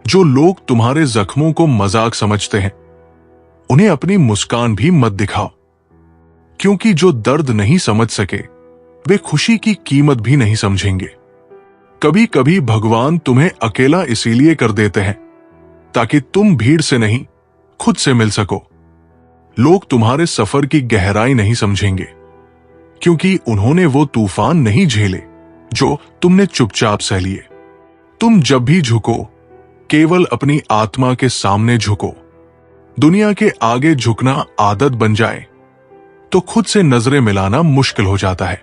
जो लोग तुम्हारे जख्मों को मजाक समझते हैं, उन्हें अपनी मुस्कान भी मत दिखाओ, क्योंकि जो दर्द नहीं समझ सके वे खुशी की कीमत भी नहीं समझेंगे। कभी कभी भगवान तुम्हें अकेला इसीलिए कर देते हैं ताकि तुम भीड़ से नहीं, खुद से मिल सको। लोग तुम्हारे सफर की गहराई नहीं समझेंगे, क्योंकि उन्होंने वो तूफान नहीं झेले जो तुमने चुपचाप सह लिए। तुम जब भी झुको, केवल अपनी आत्मा के सामने झुको। दुनिया के आगे झुकना आदत बन जाए तो खुद से नजरें मिलाना मुश्किल हो जाता है।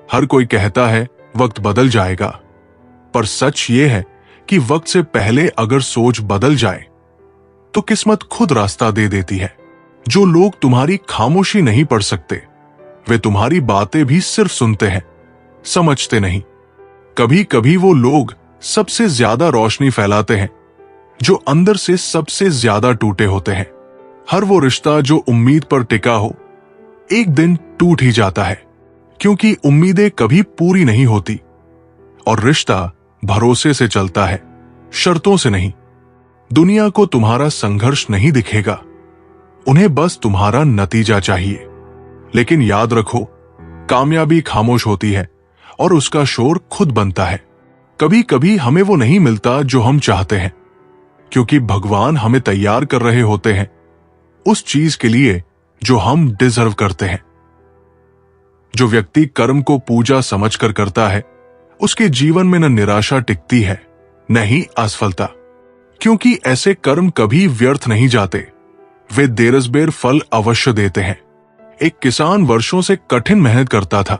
हर कोई कहता है वक्त बदल जाएगा, पर सच ये है कि वक्त से पहले अगर सोच बदल जाए तो किस्मत खुद रास्ता दे देती है। जो लोग तुम्हारी खामोशी नहीं पढ़ सकते, वे तुम्हारी बातें भी सिर्फ सुनते हैं, समझते नहीं। कभी कभी वो लोग सबसे ज्यादा रोशनी फैलाते हैं जो अंदर से सबसे ज्यादा टूटे होते हैं। हर वो रिश्ता जो उम्मीद पर टिका हो, एक दिन टूट ही जाता है, क्योंकि उम्मीदें कभी पूरी नहीं होती और रिश्ता भरोसे से चलता है, शर्तों से नहीं। दुनिया को तुम्हारा संघर्ष नहीं दिखेगा, उन्हें बस तुम्हारा नतीजा चाहिए। लेकिन याद रखो, कामयाबी खामोश होती है और उसका शोर खुद बनता है। कभी कभी हमें वो नहीं मिलता जो हम चाहते हैं, क्योंकि भगवान हमें तैयार कर रहे होते हैं उस चीज के लिए जो हम डिजर्व करते हैं। जो व्यक्ति कर्म को पूजा समझकर करता है, उसके जीवन में न निराशा टिकती है न ही असफलता, क्योंकि ऐसे कर्म कभी व्यर्थ नहीं जाते, वे देरसबेर फल अवश्य देते हैं। एक किसान वर्षों से कठिन मेहनत करता था,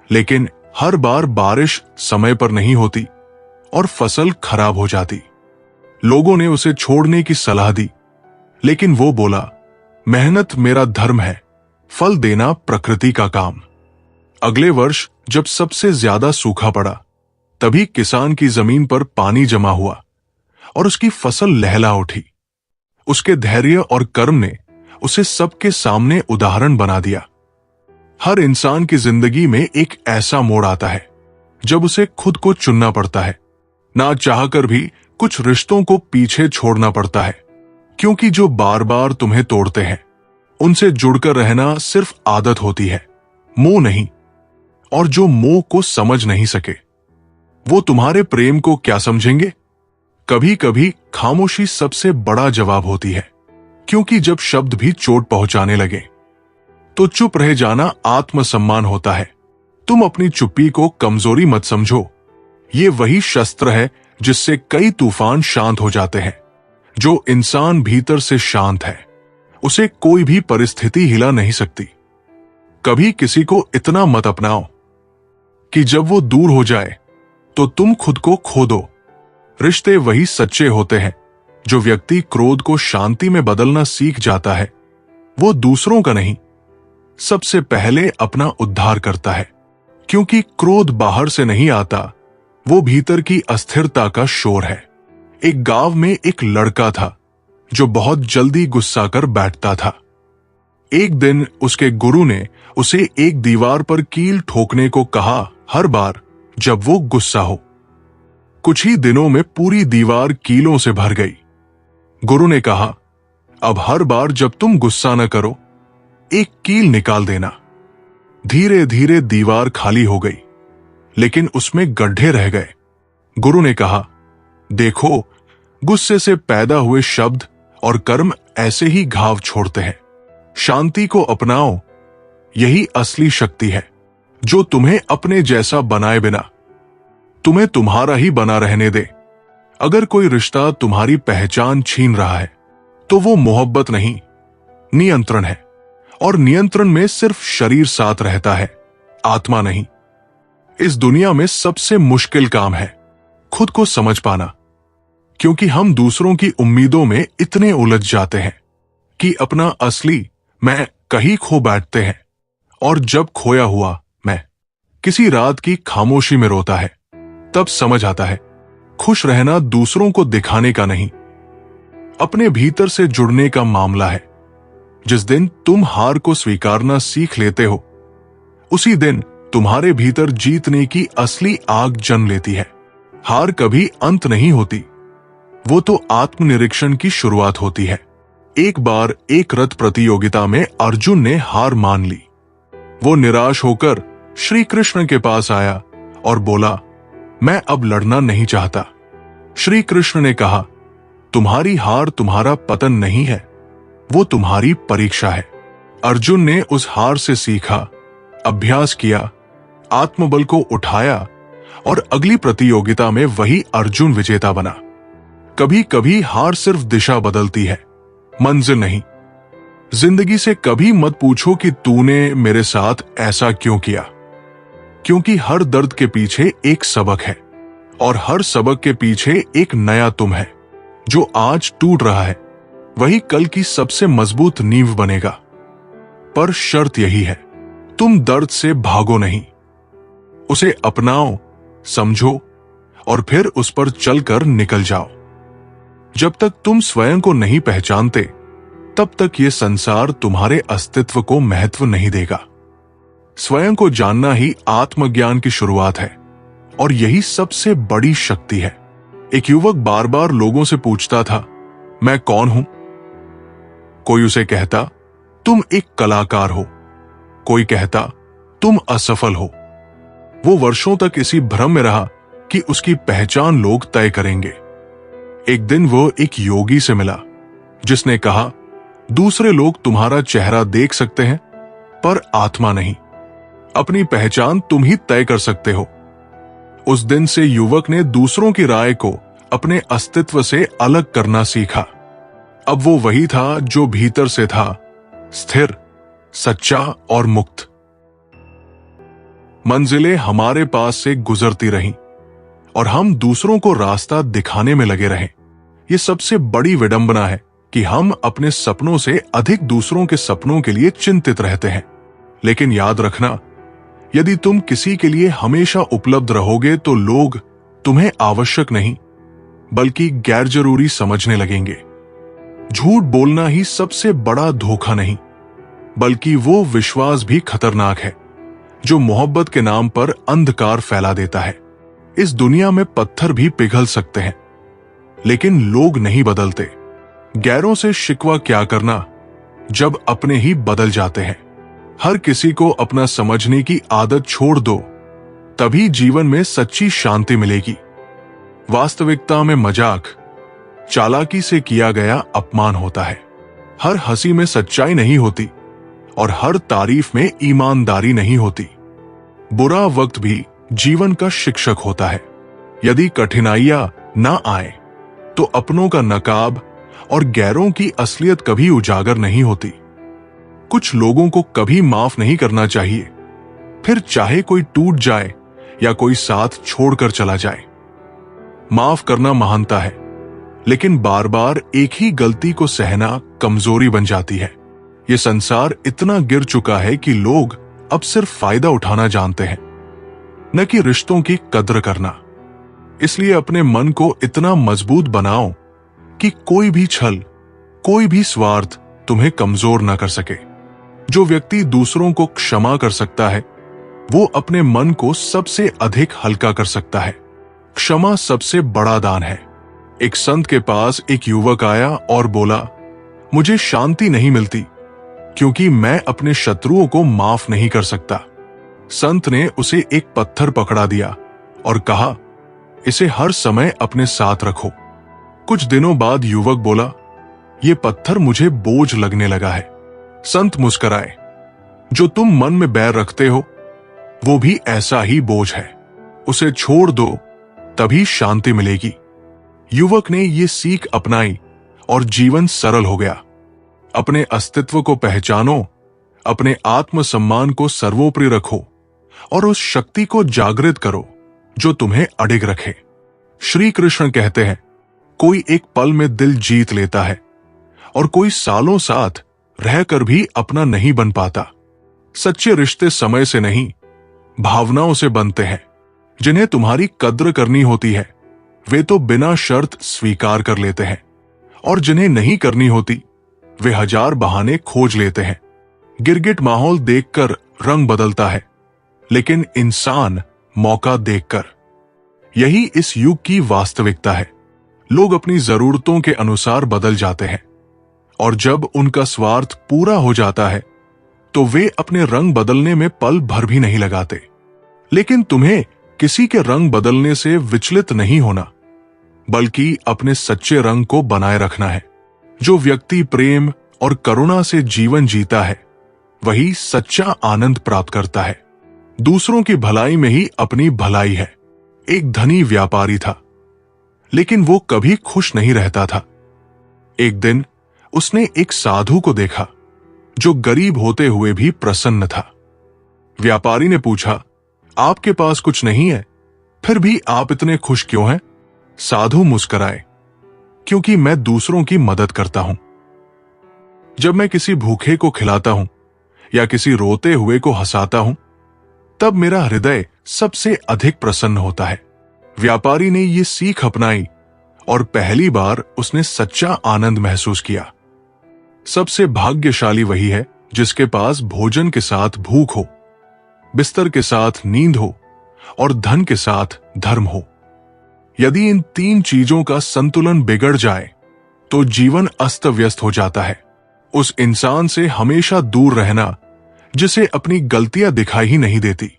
लेकिन हर बार बारिश समय पर नहीं होती और फसल खराब हो जाती। लोगों ने उसे छोड़ने की सलाह दी, लेकिन वो बोला, मेहनत मेरा धर्म है, फल देना प्रकृति का काम। अगले वर्ष जब सबसे ज्यादा सूखा पड़ा, तभी किसान की जमीन पर पानी जमा हुआ और उसकी फसल लहला उठी। उसके धैर्य और कर्म ने उसे सबके सामने उदाहरण बना दिया। हर इंसान की जिंदगी में एक ऐसा मोड़ आता है जब उसे खुद को चुनना पड़ता है। ना चाहकर भी कुछ रिश्तों को पीछे छोड़ना पड़ता है, क्योंकि जो बार बार तुम्हें तोड़ते हैं, उनसे जुड़कर रहना सिर्फ आदत होती है, मोह नहीं। और जो मोह को समझ नहीं सके, वो तुम्हारे प्रेम को क्या समझेंगे? कभी कभी खामोशी सबसे बड़ा जवाब होती है, क्योंकि जब शब्द भी चोट पहुंचाने लगे तो चुप रह जाना आत्मसम्मान होता है। तुम अपनी चुप्पी को कमजोरी मत समझो, ये वही शस्त्र है जिससे कई तूफान शांत हो जाते हैं। जो इंसान भीतर से शांत है, उसे कोई भी परिस्थिति हिला नहीं सकती। कभी किसी को इतना मत अपनाओ कि जब वो दूर हो जाए तो तुम खुद को खो दो। रिश्ते वही सच्चे होते हैं जो व्यक्ति क्रोध को शांति में बदलना सीख जाता है। वो दूसरों का नहीं, सबसे पहले अपना उद्धार करता है, क्योंकि क्रोध बाहर से नहीं आता, वो भीतर की अस्थिरता का शोर है। एक गांव में एक लड़का था जो बहुत जल्दी गुस्सा कर बैठता था। एक दिन उसके गुरु ने उसे एक दीवार पर कील ठोकने को कहा हर बार जब वो गुस्सा हो। कुछ ही दिनों में पूरी दीवार कीलों से भर गई। गुरु ने कहा, अब हर बार जब तुम गुस्सा न करो, एक कील निकाल देना। धीरे धीरे दीवार खाली हो गई, लेकिन उसमें गड्ढे रह गए। गुरु ने कहा, देखो, गुस्से से पैदा हुए शब्द और कर्म ऐसे ही घाव छोड़ते हैं। शांति को अपनाओ, यही असली शक्ति है जो तुम्हें अपने जैसा बनाए बिना तुम्हें तुम्हारा ही बना रहने दे। अगर कोई रिश्ता तुम्हारी पहचान छीन रहा है तो वो मोहब्बत नहीं, नियंत्रण है। और नियंत्रण में सिर्फ शरीर साथ रहता है, आत्मा नहीं। इस दुनिया में सबसे मुश्किल काम है खुद को समझ पाना, क्योंकि हम दूसरों की उम्मीदों में इतने उलझ जाते हैं कि अपना असली मैं कहीं खो बैठते हैं। और जब खोया हुआ मैं किसी रात की खामोशी में रोता है, तब समझ आता है खुश रहना दूसरों को दिखाने का नहीं, अपने भीतर से जुड़ने का मामला है। जिस दिन तुम हार को स्वीकारना सीख लेते हो, उसी दिन तुम्हारे भीतर जीतने की असली आग जन्म लेती है। हार कभी अंत नहीं होती, वो तो आत्मनिरीक्षण की शुरुआत होती है। एक बार एक रथ प्रतियोगिता में अर्जुन ने हार मान ली। वो निराश होकर श्री कृष्ण के पास आया और बोला, मैं अब लड़ना नहीं चाहता। श्री कृष्ण ने कहा, तुम्हारी हार तुम्हारा पतन नहीं है, वो तुम्हारी परीक्षा है। अर्जुन ने उस हार से सीखा, अभ्यास किया, आत्मबल को उठाया और अगली प्रतियोगिता में वही अर्जुन विजेता बना। कभी कभी हार सिर्फ दिशा बदलती है, मंजिल नहीं। जिंदगी से कभी मत पूछो कि तूने मेरे साथ ऐसा क्यों किया, क्योंकि हर दर्द के पीछे एक सबक है और हर सबक के पीछे एक नया तुम है। जो आज टूट रहा है वही कल की सबसे मजबूत नींव बनेगा। पर शर्त यही है, तुम दर्द से भागो नहीं, उसे अपनाओ, समझो और फिर उस पर चलकर निकल जाओ। जब तक तुम स्वयं को नहीं पहचानते तब तक ये संसार तुम्हारे अस्तित्व को महत्व नहीं देगा। स्वयं को जानना ही आत्मज्ञान की शुरुआत है और यही सबसे बड़ी शक्ति है। एक युवक बार बार लोगों से पूछता था, मैं कौन हूं? कोई उसे कहता, तुम एक कलाकार हो। कोई कहता, तुम असफल हो। वो वर्षों तक इसी भ्रम में रहा कि उसकी पहचान लोग तय करेंगे। एक दिन वो एक योगी से मिला जिसने कहा, दूसरे लोग तुम्हारा चेहरा देख सकते हैं पर आत्मा नहीं। अपनी पहचान तुम ही तय कर सकते हो। उस दिन से युवक ने दूसरों की राय को अपने अस्तित्व से अलग करना सीखा। अब वो वही था जो भीतर से था, स्थिर, सच्चा और मुक्त। मंजिलें हमारे पास से गुजरती रहीं और हम दूसरों को रास्ता दिखाने में लगे रहें। ये सबसे बड़ी विडंबना है कि हम अपने सपनों से अधिक दूसरों के सपनों के लिए चिंतित रहते हैं। लेकिन याद रखना, यदि तुम किसी के लिए हमेशा उपलब्ध रहोगे तो लोग तुम्हें आवश्यक नहीं बल्कि गैर जरूरी समझने लगेंगे। झूठ बोलना ही सबसे बड़ा धोखा नहीं बल्कि वो विश्वास भी खतरनाक है जो मोहब्बत के नाम पर अंधकार फैला देता है। इस दुनिया में पत्थर भी पिघल सकते हैं लेकिन लोग नहीं बदलते। गैरों से शिकवा क्या करना जब अपने ही बदल जाते हैं। हर किसी को अपना समझने की आदत छोड़ दो, तभी जीवन में सच्ची शांति मिलेगी। वास्तविकता में मजाक, चालाकी से किया गया अपमान होता है। हर हंसी में सच्चाई नहीं होती और हर तारीफ में ईमानदारी नहीं होती। बुरा वक्त भी जीवन का शिक्षक होता है। यदि कठिनाइयां ना आए तो अपनों का नकाब और गैरों की असलियत कभी उजागर नहीं होती। कुछ लोगों को कभी माफ नहीं करना चाहिए, फिर चाहे कोई टूट जाए या कोई साथ छोड़कर चला जाए। माफ करना महानता है, लेकिन बार बार एक ही गलती को सहना कमजोरी बन जाती है। ये संसार इतना गिर चुका है कि लोग अब सिर्फ फायदा उठाना जानते हैं, न कि रिश्तों की कद्र करना। इसलिए अपने मन को इतना मजबूत बनाओ कि कोई भी छल, कोई भी स्वार्थ तुम्हें कमजोर ना कर सके। जो व्यक्ति दूसरों को क्षमा कर सकता है वो अपने मन को सबसे अधिक हल्का कर सकता है। क्षमा सबसे बड़ा दान है। एक संत के पास एक युवक आया और बोला, मुझे शांति नहीं मिलती क्योंकि मैं अपने शत्रुओं को माफ नहीं कर सकता। संत ने उसे एक पत्थर पकड़ा दिया और कहा, इसे हर समय अपने साथ रखो। कुछ दिनों बाद युवक बोला, ये पत्थर मुझे बोझ लगने लगा है। संत मुस्कुराए, जो तुम मन में बैर रखते हो वो भी ऐसा ही बोझ है, उसे छोड़ दो, तभी शांति मिलेगी। युवक ने ये सीख अपनाई और जीवन सरल हो गया। अपने अस्तित्व को पहचानो, अपने आत्मसम्मान को सर्वोपरि रखो और उस शक्ति को जागृत करो जो तुम्हें अडिग रखे। श्री कृष्ण कहते हैं, कोई एक पल में दिल जीत लेता है और कोई सालों साथ रहकर भी अपना नहीं बन पाता। सच्चे रिश्ते समय से नहीं, भावनाओं से बनते हैं। जिन्हें तुम्हारी कद्र करनी होती है वे तो बिना शर्त स्वीकार कर लेते हैं, और जिन्हें नहीं करनी होती वे हजार बहाने खोज लेते हैं। गिरगिट माहौल देखकर रंग बदलता है, लेकिन इंसान मौका देखकर। यही इस युग की वास्तविकता है। लोग अपनी जरूरतों के अनुसार बदल जाते हैं, और जब उनका स्वार्थ पूरा हो जाता है तो वे अपने रंग बदलने में पल भर भी नहीं लगाते। लेकिन तुम्हें किसी के रंग बदलने से विचलित नहीं होना, बल्कि अपने सच्चे रंग को बनाए रखना है। जो व्यक्ति प्रेम और करुणा से जीवन जीता है, वही सच्चा आनंद प्राप्त करता है। दूसरों की भलाई में ही अपनी भलाई है। एक धनी व्यापारी था, लेकिन वो कभी खुश नहीं रहता था। एक दिन उसने एक साधु को देखा जो गरीब होते हुए भी प्रसन्न था। व्यापारी ने पूछा, आपके पास कुछ नहीं है, फिर भी आप इतने खुश क्यों हैं? साधु मुस्कुराए, क्योंकि मैं दूसरों की मदद करता हूं। जब मैं किसी भूखे को खिलाता हूं या किसी रोते हुए को हंसाता हूं, तब मेरा हृदय सबसे अधिक प्रसन्न होता है। व्यापारी ने यह सीख अपनाई और पहली बार उसने सच्चा आनंद महसूस किया। सबसे भाग्यशाली वही है जिसके पास भोजन के साथ भूख हो, बिस्तर के साथ नींद हो और धन के साथ धर्म हो। यदि इन तीन चीजों का संतुलन बिगड़ जाए तो जीवन अस्त व्यस्त हो जाता है। उस इंसान से हमेशा दूर रहना जिसे अपनी गलतियां दिखाई ही नहीं देती।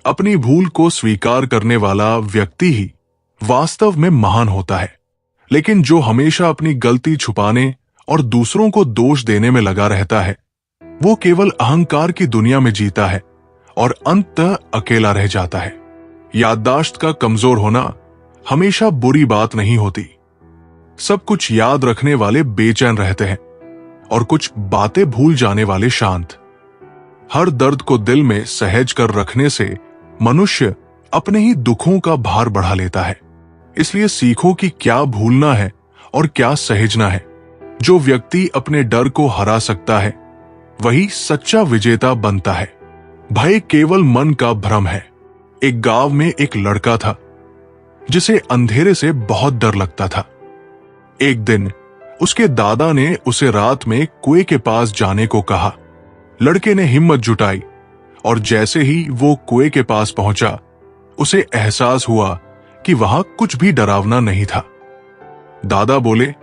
अपनी भूल को स्वीकार करने वाला व्यक्ति ही वास्तव में महान होता है। लेकिन जो हमेशा अपनी गलती छुपाने और दूसरों को दोष देने में लगा रहता है, वो केवल अहंकार की दुनिया में जीता है और अंततः अकेला रह जाता है। याददाश्त का कमजोर होना हमेशा बुरी बात नहीं होती। सब कुछ याद रखने वाले बेचैन रहते हैं और कुछ बातें भूल जाने वाले शांत। हर दर्द को दिल में सहज कर रखने से मनुष्य अपने ही दुखों का भार बढ़ा लेता है। इसलिए सीखो कि क्या भूलना है और क्या सहेजना है। जो व्यक्ति अपने डर को हरा सकता है, वही सच्चा विजेता बनता है। भय केवल मन का भ्रम है। एक गांव में एक लड़का था जिसे अंधेरे से बहुत डर लगता था। एक दिन उसके दादा ने उसे रात में कुएं के पास जाने को कहा। लड़के ने हिम्मत जुटाई और जैसे ही वो कुएं के पास पहुंचा, उसे एहसास हुआ कि वहां कुछ भी डरावना नहीं था। दादा बोले,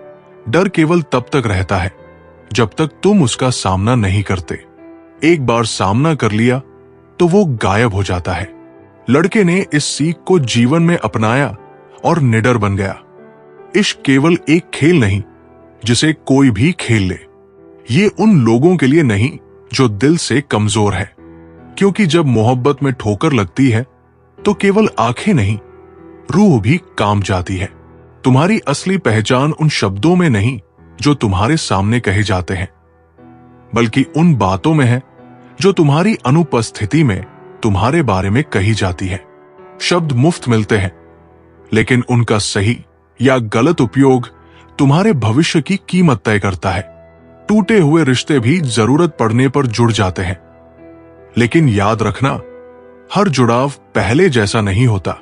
डर केवल तब तक रहता है जब तक तुम उसका सामना नहीं करते। एक बार सामना कर लिया तो वो गायब हो जाता है। लड़के ने इस सीख को जीवन में अपनाया और निडर बन गया। इश्क केवल एक खेल नहीं जिसे कोई भी खेल ले। ये उन लोगों के लिए नहीं जो दिल से कमजोर है, क्योंकि जब मोहब्बत में ठोकर लगती है तो केवल आंखें नहीं, रूह भी काम जाती है। तुम्हारी असली पहचान उन शब्दों में नहीं जो तुम्हारे सामने कहे जाते हैं, बल्कि उन बातों में है जो तुम्हारी अनुपस्थिति में तुम्हारे बारे में कही जाती है। शब्द मुफ्त मिलते हैं, लेकिन उनका सही या गलत उपयोग तुम्हारे भविष्य की कीमत तय करता है। टूटे हुए रिश्ते भी जरूरत पड़ने पर जुड़ जाते हैं, लेकिन याद रखना, हर जुड़ाव पहले जैसा नहीं होता।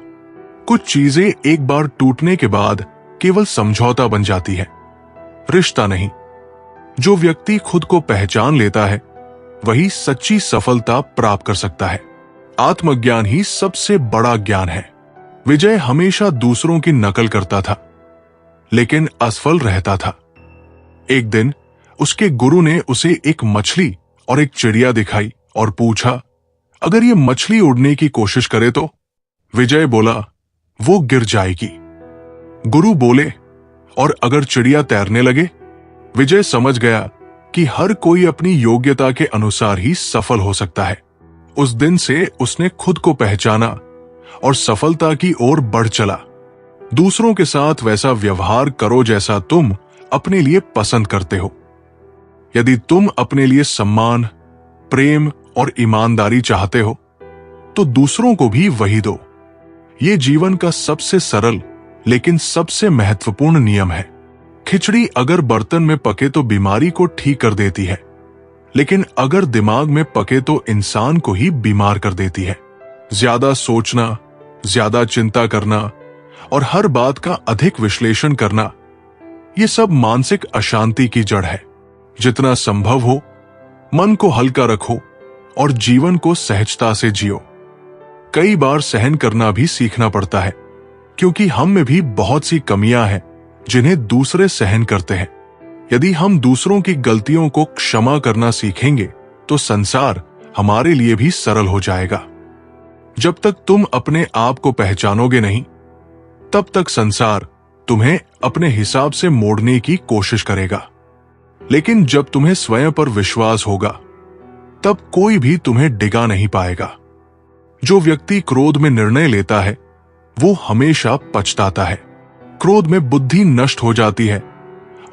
कुछ चीजें एक बार टूटने के बाद केवल समझौता बन जाती है, रिश्ता नहीं। जो व्यक्ति खुद को पहचान लेता है, वही सच्ची सफलता प्राप्त कर सकता है। आत्मज्ञान ही सबसे बड़ा ज्ञान है। विजय हमेशा दूसरों की नकल करता था, लेकिन असफल रहता था। एक दिन उसके गुरु ने उसे एक मछली और एक चिड़िया दिखाई और पूछा, अगर ये मछली उड़ने की कोशिश करे तो? विजय बोला, वो गिर जाएगी। गुरु बोले, और अगर चिड़िया तैरने लगे? विजय समझ गया कि हर कोई अपनी योग्यता के अनुसार ही सफल हो सकता है। उस दिन से उसने खुद को पहचाना और सफलता की ओर बढ़ चला। दूसरों के साथ वैसा व्यवहार करो जैसा तुम अपने लिए पसंद करते हो। यदि तुम अपने लिए सम्मान, प्रेम और ईमानदारी चाहते हो, तो दूसरों को भी वही दो। ये जीवन का सबसे सरल लेकिन सबसे महत्वपूर्ण नियम है। खिचड़ी अगर बर्तन में पके तो बीमारी को ठीक कर देती है, लेकिन अगर दिमाग में पके तो इंसान को ही बीमार कर देती है। ज्यादा सोचना, ज्यादा चिंता करना और हर बात का अधिक विश्लेषण करना, ये सब मानसिक अशांति की जड़ है। जितना संभव हो मन को हल्का रखो और जीवन को सहजता से जियो। कई बार सहन करना भी सीखना पड़ता है, क्योंकि हम में भी बहुत सी कमियां हैं जिन्हें दूसरे सहन करते हैं। यदि हम दूसरों की गलतियों को क्षमा करना सीखेंगे तो संसार हमारे लिए भी सरल हो जाएगा। जब तक तुम अपने आप को पहचानोगे नहीं, तब तक संसार तुम्हें अपने हिसाब से मोड़ने की कोशिश करेगा। लेकिन जब तुम्हें स्वयं पर विश्वास होगा, तब कोई भी तुम्हें डिगा नहीं पाएगा। जो व्यक्ति क्रोध में निर्णय लेता है वो हमेशा पछताता है। क्रोध में बुद्धि नष्ट हो जाती है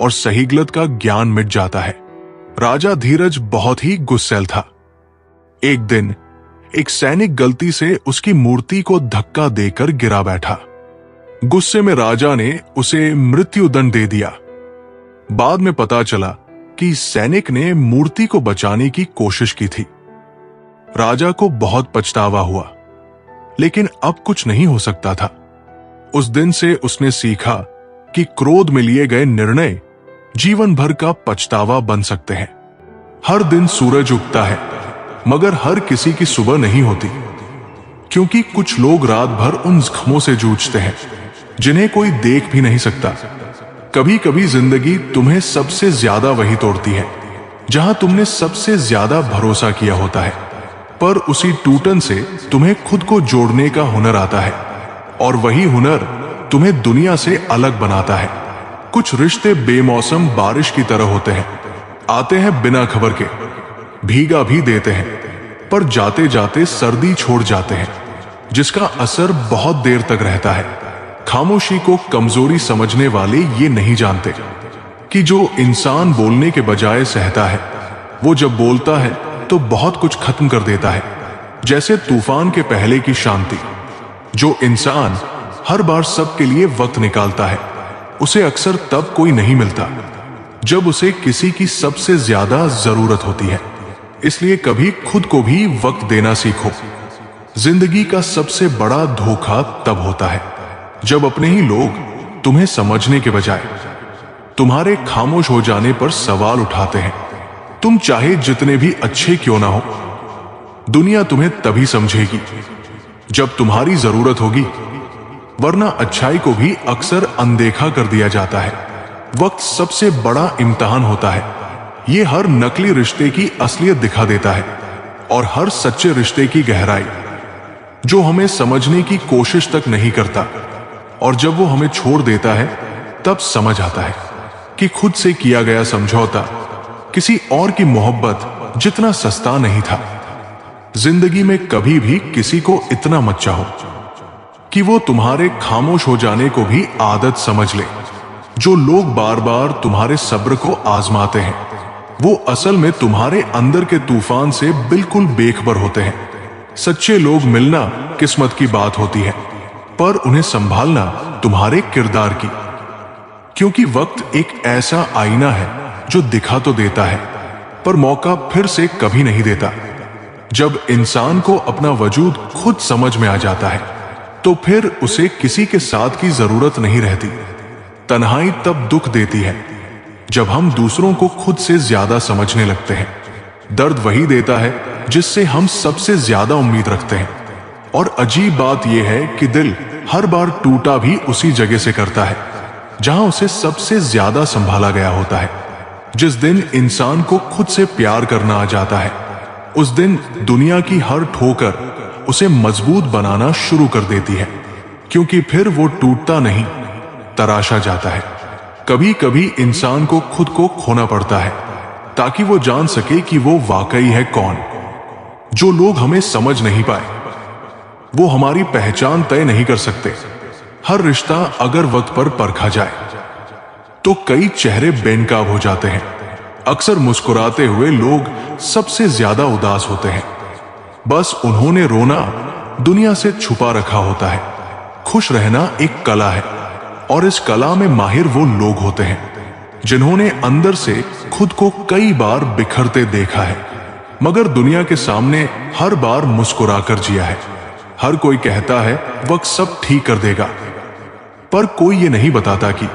और सही गलत का ज्ञान मिट जाता है। राजा धीरज बहुत ही गुस्सैल था। एक दिन एक सैनिक गलती से उसकी मूर्ति को धक्का देकर गिरा बैठा। गुस्से में राजा ने उसे मृत्युदंड दे दिया। बाद में पता चला कि सैनिक ने मूर्ति को बचाने की कोशिश की थी। राजा को बहुत पछतावा हुआ, लेकिन अब कुछ नहीं हो सकता था। उस दिन से उसने सीखा कि क्रोध में लिए गए निर्णय जीवन भर का पछतावा बन सकते हैं। हर दिन सूरज उगता है, मगर हर किसी की सुबह नहीं होती, क्योंकि कुछ लोग रात भर उन जख्मों से जूझते हैं जिन्हें कोई देख भी नहीं सकता। कभी कभी जिंदगी तुम्हें सबसे ज्यादा वही तोड़ती है जहां तुमने सबसे ज्यादा भरोसा किया होता है, पर उसी टूटन से तुम्हें खुद को जोड़ने का हुनर आता है, और वही हुनर तुम्हें दुनिया से अलग बनाता है। कुछ रिश्ते बेमौसम बारिश की तरह होते हैं, आते हैं बिना खबर के, भीगा भी देते हैं, पर जाते जाते सर्दी छोड़ जाते हैं, जिसका असर बहुत देर तक रहता है। खामोशी को कमजोरी समझने वाले ये नहीं जानते कि जो इंसान बोलने के बजाय सहता है, वो जब बोलता है तो बहुत कुछ खत्म कर देता है, जैसे तूफान के पहले की शांति। जो इंसान हर बार सबके लिए वक्त निकालता है, उसे अक्सर तब कोई नहीं मिलता जब उसे किसी की सबसे ज्यादा जरूरत होती है। इसलिए कभी खुद को भी वक्त देना सीखो। जिंदगी का सबसे बड़ा धोखा तब होता है जब अपने ही लोग तुम्हें समझने के बजाय तुम्हारे खामोश हो जाने पर सवाल उठाते हैं। तुम चाहे जितने भी अच्छे क्यों ना हो, दुनिया तुम्हें तभी समझेगी जब तुम्हारी जरूरत होगी, वरना अच्छाई को भी अक्सर अनदेखा कर दिया जाता है। वक्त सबसे बड़ा इम्तिहान होता है। ये हर नकली रिश्ते की असलियत दिखा देता है और हर सच्चे रिश्ते की गहराई, जो हमें समझने की कोशिश तक नहीं करता। और जब वो हमें छोड़ देता है, तब समझ आता है कि खुद से किया गया समझौता किसी और की मोहब्बत जितना सस्ता नहीं था। जिंदगी में कभी भी किसी को इतना मत चाहो कि वो तुम्हारे खामोश हो जाने को भी आदत समझ ले। जो लोग बार बार तुम्हारे सब्र को आजमाते हैं, वो असल में तुम्हारे अंदर के तूफान से बिल्कुल बेखबर होते हैं। सच्चे लोग मिलना किस्मत की बात होती है, पर उन्हें संभालना तुम्हारे किरदार की, क्योंकि वक्त एक ऐसा आईना है जो दिखा तो देता है, पर मौका फिर से कभी नहीं देता। जब इंसान को अपना वजूद खुद समझ में आ जाता है, तो फिर उसे किसी के साथ की जरूरत नहीं रहती। तन्हाई तब दुख देती है जब हम दूसरों को खुद से ज्यादा समझने लगते हैं। दर्द वही देता है जिससे हम सबसे ज्यादा उम्मीद रखते हैं। और अजीब बात यह है कि दिल हर बार टूटा भी उसी जगह से करता है जहां उसे सबसे ज्यादा संभाला गया होता है। जिस दिन इंसान को खुद से प्यार करना आ जाता है, उस दिन दुनिया की हर ठोकर उसे मजबूत बनाना शुरू कर देती है, क्योंकि फिर वो टूटता नहीं, तराशा जाता है। कभी कभी इंसान को खुद को खोना पड़ता है ताकि वो जान सके कि वो वाकई है कौन। जो लोग हमें समझ नहीं पाए, वो हमारी पहचान तय नहीं कर सकते। हर रिश्ता अगर वक्त पर परखा जाए तो कई चेहरे बेनकाब हो जाते हैं। अक्सर मुस्कुराते हुए लोग सबसे ज्यादा उदास होते हैं। बस उन्होंने रोना दुनिया से छुपा रखा होता है। खुश रहना एक कला है, और इस कला में माहिर वो लोग होते हैं जिन्होंने अंदर से खुद को कई बार बिखरते देखा है, मगर दुनिया के सामने हर बार मुस्कुराकर जिया है। हर कोई कहता है वक्त सब ठीक कर देगा, पर कोई ये नहीं बताता कि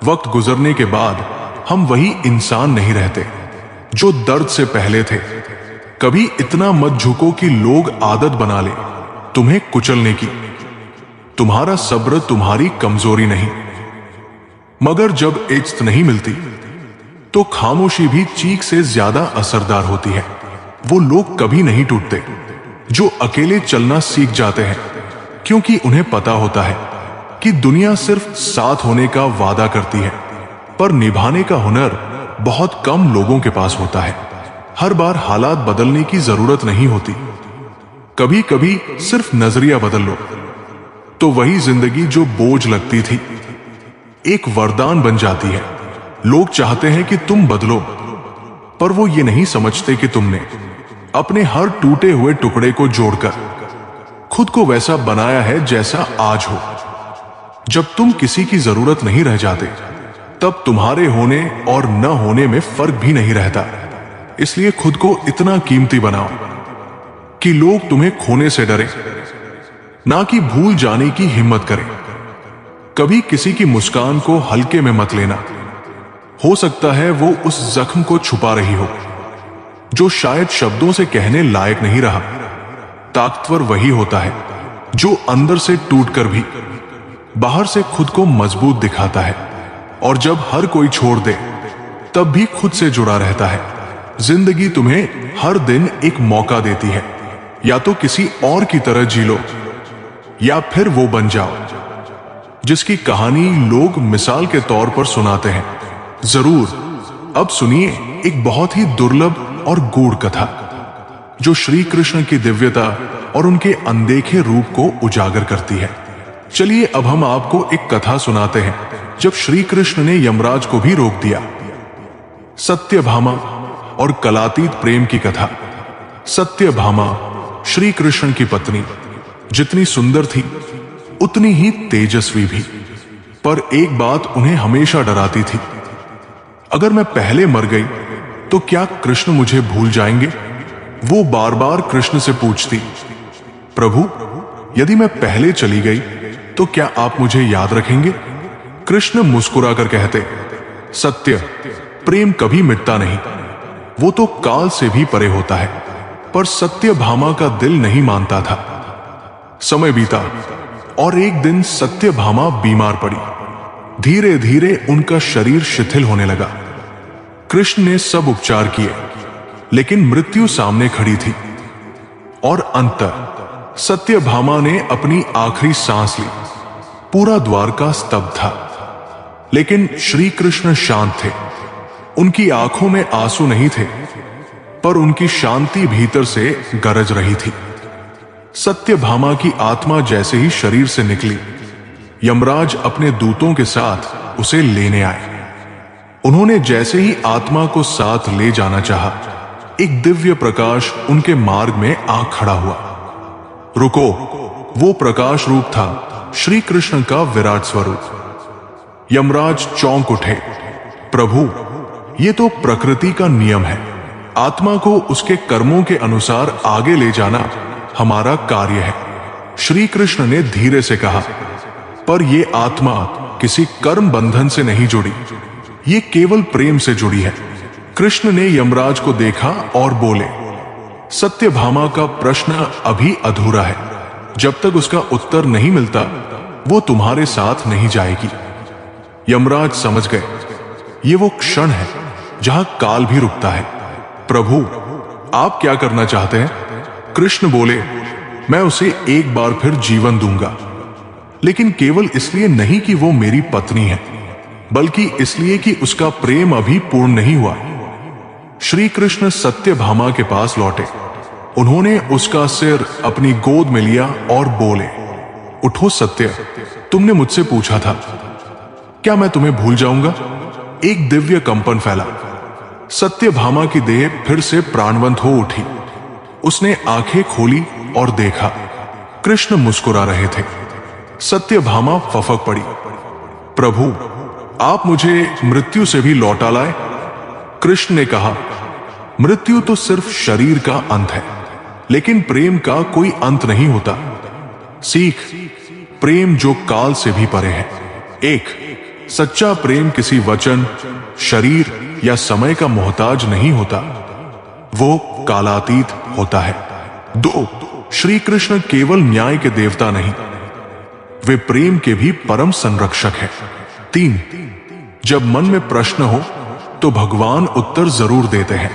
वक्त गुजरने के बाद हम वही इंसान नहीं रहते जो दर्द से पहले थे। कभी इतना मत झुको कि लोग आदत बना ले तुम्हें कुचलने की। तुम्हारा सब्र तुम्हारी कमजोरी नहीं, मगर जब इज्जत नहीं मिलती तो खामोशी भी चीख से ज्यादा असरदार होती है। वो लोग कभी नहीं टूटते जो अकेले चलना सीख जाते हैं, क्योंकि उन्हें पता होता है कि दुनिया सिर्फ साथ होने का वादा करती है, पर निभाने का हुनर बहुत कम लोगों के पास होता है। हर बार हालात बदलने की जरूरत नहीं होती, कभी कभी सिर्फ नजरिया बदल लो तो वही जिंदगी जो बोझ लगती थी एक वरदान बन जाती है। लोग चाहते हैं कि तुम बदलो, पर वो ये नहीं समझते कि तुमने अपने हर टूटे हुए टुकड़े को जोड़कर खुद को वैसा बनाया है जैसा आज हो। जब तुम किसी की जरूरत नहीं रह जाते, तब तुम्हारे होने और न होने में फर्क भी नहीं रहता। इसलिए खुद को इतना कीमती बनाओ कि लोग तुम्हें खोने से डरे, ना कि भूल जाने की हिम्मत करें। कभी किसी की मुस्कान को हल्के में मत लेना। हो सकता है वो उस जख्म को छुपा रही हो जो शायद शब्दों से कहने लायक नहीं रहा। ताकतवर वही होता है जो अंदर से टूटकर भी बाहर से खुद को मजबूत दिखाता है, और जब हर कोई छोड़ दे तब भी खुद से जुड़ा रहता है। जिंदगी तुम्हें हर दिन एक मौका देती है, या तो किसी और की तरह जी लो या फिर वो बन जाओ जिसकी कहानी लोग मिसाल के तौर पर सुनाते हैं। जरूर अब सुनिए एक बहुत ही दुर्लभ और गूढ़ कथा जो श्री कृष्ण की दिव्यता और उनके अनदेखे रूप को उजागर करती है। चलिए अब हम आपको एक कथा सुनाते हैं जब श्री कृष्ण ने यमराज को भी रोक दिया। सत्यभामा और कलातीत प्रेम की कथा। सत्यभामा श्री कृष्ण की पत्नी जितनी सुंदर थी उतनी ही तेजस्वी भी, पर एक बात उन्हें हमेशा डराती थी, अगर मैं पहले मर गई तो क्या कृष्ण मुझे भूल जाएंगे। वो बार बार कृष्ण से पूछती, प्रभु यदि मैं पहले चली गई तो क्या आप मुझे याद रखेंगे। कृष्ण मुस्कुराकर कहते, सत्य प्रेम कभी मिटता नहीं, वो तो काल से भी परे होता है। पर सत्यभामा का दिल नहीं मानता था। समय बीता और एक दिन सत्यभामा बीमार पड़ी। धीरे धीरे उनका शरीर शिथिल होने लगा। कृष्ण ने सब उपचार किए, लेकिन मृत्यु सामने खड़ी थी। और अंततः सत्यभामा ने अपनी आखिरी सांस ली। पूरा द्वारका स्तब्ध था, लेकिन श्री कृष्ण शांत थे। उनकी आंखों में आंसू नहीं थे, पर उनकी शांति भीतर से गरज रही थी। सत्यभामा की आत्मा जैसे ही शरीर से निकली, यमराज अपने दूतों के साथ उसे लेने आए। उन्होंने जैसे ही आत्मा को साथ ले जाना चाहा, एक दिव्य प्रकाश उनके मार्ग में आ खड़ा हुआ। रुको, वो प्रकाश रूप था श्री कृष्ण का विराट स्वरूप। यमराज चौंक उठे, प्रभु ये तो प्रकृति का नियम है। आत्मा को उसके कर्मों के अनुसार आगे ले जाना हमारा कार्य है। श्री कृष्ण ने धीरे से कहा, पर यह आत्मा किसी कर्म बंधन से नहीं जुड़ी, ये केवल प्रेम से जुड़ी है। कृष्ण ने यमराज को देखा और बोले, सत्यभामा का प्रश्न अभी अधूरा है। जब तक उसका उत्तर नहीं मिलता वो तुम्हारे साथ नहीं जाएगी। यमराज समझ गए, ये वो क्षण है जहां काल भी रुकता है। प्रभु आप क्या करना चाहते हैं। कृष्ण बोले, मैं उसे एक बार फिर जीवन दूंगा, लेकिन केवल इसलिए नहीं कि वो मेरी पत्नी है, बल्कि इसलिए कि उसका प्रेम अभी पूर्ण नहीं हुआ। श्री कृष्ण सत्यभामा के पास लौटे। उन्होंने उसका सिर अपनी गोद में लिया और बोले, उठो सत्य, तुमने मुझसे पूछा था, क्या मैं तुम्हें भूल जाऊंगा। एक दिव्य कंपन फैला। सत्यभामा की देह फिर से प्राणवंत हो उठी। उसने आंखें खोली और देखा, कृष्ण मुस्कुरा रहे थे। सत्यभामा फफक पड़ी, प्रभु आप मुझे मृत्यु से भी लौटा लाए। कृष्ण ने कहा, मृत्यु तो सिर्फ शरीर का अंत है, लेकिन प्रेम का कोई अंत नहीं होता। सीख, प्रेम जो काल से भी परे है। एक सच्चा प्रेम किसी वचन, शरीर या समय का मोहताज नहीं होता। वो कालातीत होता है। 2, श्री कृष्ण केवल न्याय के देवता नहीं, वे प्रेम के भी परम संरक्षक हैं। 3, जब मन में प्रश्न हो तो भगवान उत्तर जरूर देते हैं,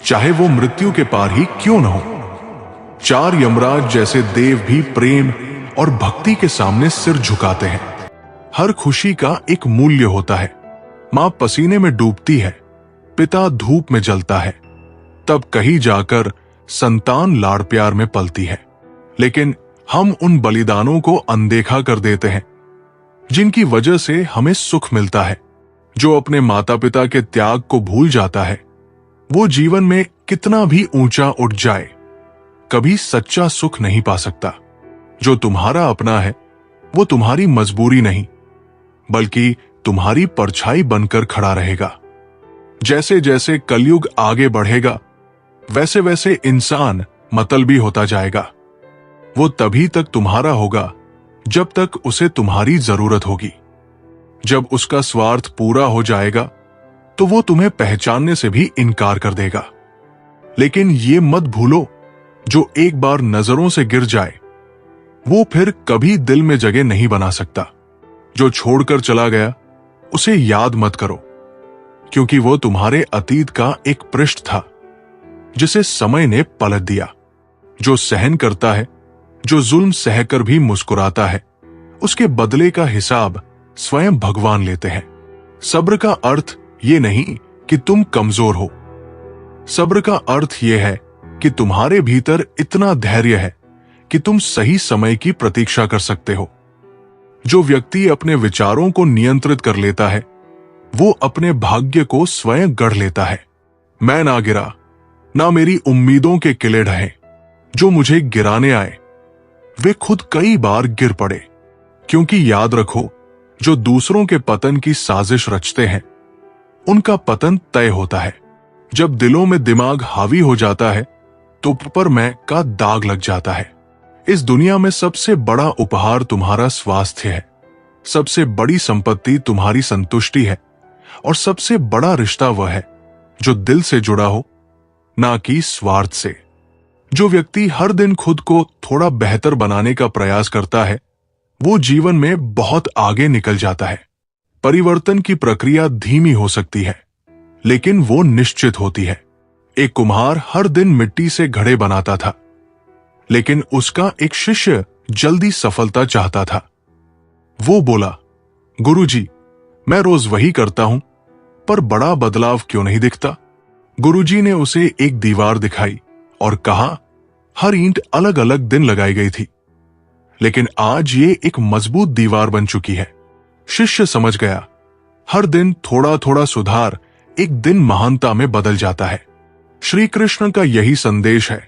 चाहे वो मृत्यु के पार ही क्यों न हो। 4, यमराज जैसे देव भी प्रेम और भक्ति के सामने सिर झुकाते हैं। हर खुशी का एक मूल्य होता है। मां पसीने में डूबती है, पिता धूप में जलता है, तब कहीं जाकर संतान लाड़ प्यार में पलती है। लेकिन हम उन बलिदानों को अनदेखा कर देते हैं जिनकी वजह से हमें सुख मिलता है। जो अपने माता पिता के त्याग को भूल जाता है, वो जीवन में कितना भी ऊंचा उठ जाए, कभी सच्चा सुख नहीं पा सकता। जो तुम्हारा अपना है, वो तुम्हारी मजबूरी नहीं, बल्कि तुम्हारी परछाई बनकर खड़ा रहेगा। जैसे जैसे कलयुग आगे बढ़ेगा, वैसे वैसे इंसान मतलबी होता जाएगा। वो तभी तक तुम्हारा होगा जब तक उसे तुम्हारी जरूरत होगी। जब उसका स्वार्थ पूरा हो जाएगा तो वो तुम्हें पहचानने से भी इनकार कर देगा। लेकिन ये मत भूलो, जो एक बार नजरों से गिर जाए वो फिर कभी दिल में जगह नहीं बना सकता। जो छोड़कर चला गया उसे याद मत करो, क्योंकि वो तुम्हारे अतीत का एक पृष्ठ था जिसे समय ने पलट दिया। जो सहन करता है, जो जुल्म सहकर भी मुस्कुराता है, उसके बदले का हिसाब स्वयं भगवान लेते हैं। सब्र का अर्थ ये नहीं कि तुम कमजोर हो। सब्र का अर्थ यह है कि तुम्हारे भीतर इतना धैर्य है कि तुम सही समय की प्रतीक्षा कर सकते हो। जो व्यक्ति अपने विचारों को नियंत्रित कर लेता है, वो अपने भाग्य को स्वयं गढ़ लेता है। मैं ना गिरा, ना मेरी उम्मीदों के किले ढहे। जो मुझे गिराने आए, वे खुद कई बार गिर पड़े। क्योंकि याद रखो, जो दूसरों के पतन की साजिश रचते हैं, उनका पतन तय होता है। जब दिलों में दिमाग हावी हो जाता है, तो पर मैं का दाग लग जाता है। इस दुनिया में सबसे बड़ा उपहार तुम्हारा स्वास्थ्य है, सबसे बड़ी संपत्ति तुम्हारी संतुष्टि है, और सबसे बड़ा रिश्ता वह है जो दिल से जुड़ा हो, ना कि स्वार्थ से। जो व्यक्ति हर दिन खुद को थोड़ा बेहतर बनाने का प्रयास करता है, वो जीवन में बहुत आगे निकल जाता है। परिवर्तन की प्रक्रिया धीमी हो सकती है, लेकिन वो निश्चित होती है। एक कुम्हार हर दिन मिट्टी से घड़े बनाता था, लेकिन उसका एक शिष्य जल्दी सफलता चाहता था। वो बोला, गुरुजी, मैं रोज वही करता हूं, पर बड़ा बदलाव क्यों नहीं दिखता? गुरुजी ने उसे एक दीवार दिखाई और कहा, हर ईंट अलग अलग दिन लगाई गई थी, लेकिन आज ये एक मजबूत दीवार बन चुकी है। शिष्य समझ गया, हर दिन थोड़ा थोड़ा सुधार एक दिन महानता में बदल जाता है। श्री कृष्ण का यही संदेश है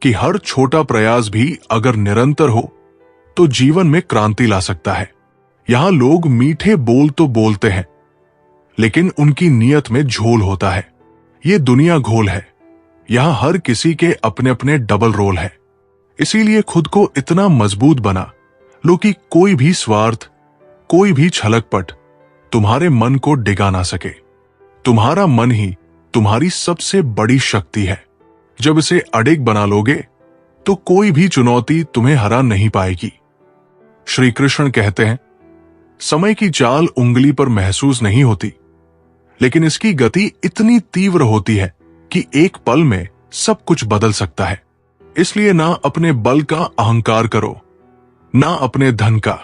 कि हर छोटा प्रयास भी अगर निरंतर हो तो जीवन में क्रांति ला सकता है। यहां लोग मीठे बोल तो बोलते हैं, लेकिन उनकी नीयत में झोल होता है। ये दुनिया घोल है, यहां हर किसी के अपने अपने डबल रोल है। इसीलिए खुद को इतना मजबूत बना लो कि कोई भी स्वार्थ, कोई भी छलकपट तुम्हारे मन को डिगा ना सके। तुम्हारा मन ही तुम्हारी सबसे बड़ी शक्ति है। जब इसे अडिग बना लोगे तो कोई भी चुनौती तुम्हें हरा नहीं पाएगी। श्री कृष्ण कहते हैं, समय की चाल उंगली पर महसूस नहीं होती, लेकिन इसकी गति इतनी तीव्र होती है कि एक पल में सब कुछ बदल सकता है। इसलिए ना अपने बल का अहंकार करो, ना अपने धन का।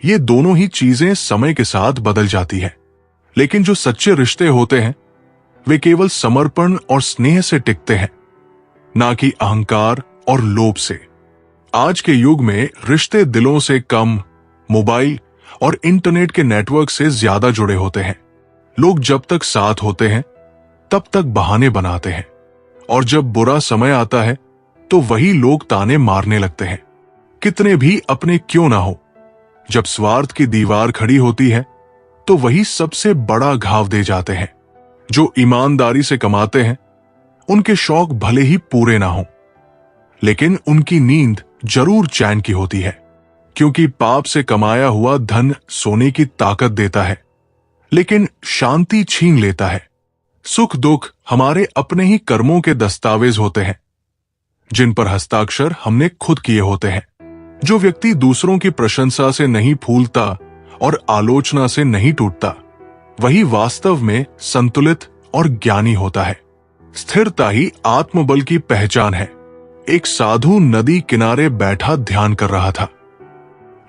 ये दोनों ही चीजें समय के साथ बदल जाती है, लेकिन जो सच्चे रिश्ते होते हैं वे केवल समर्पण और स्नेह से टिकते हैं, ना कि अहंकार और लोभ से। आज के युग में रिश्ते दिलों से कम मोबाइल और इंटरनेट के नेटवर्क से ज्यादा जुड़े होते हैं। लोग जब तक साथ होते हैं तब तक बहाने बनाते हैं, और जब बुरा समय आता है तो वही लोग ताने मारने लगते हैं। कितने भी अपने क्यों ना हो, जब स्वार्थ की दीवार खड़ी होती है तो वही सबसे बड़ा घाव दे जाते हैं। जो ईमानदारी से कमाते हैं उनके शौक भले ही पूरे ना हो, लेकिन उनकी नींद जरूर चैन की होती है, क्योंकि पाप से कमाया हुआ धन सोने की ताकत देता है, लेकिन शांति छीन लेता है। सुख दुख हमारे अपने ही कर्मों के दस्तावेज होते हैं, जिन पर हस्ताक्षर हमने खुद किए होते हैं। जो व्यक्ति दूसरों की प्रशंसा से नहीं फूलता और आलोचना से नहीं टूटता, वही वास्तव में संतुलित और ज्ञानी होता है। स्थिरता ही आत्मबल की पहचान है। एक साधु नदी किनारे बैठा ध्यान कर रहा था।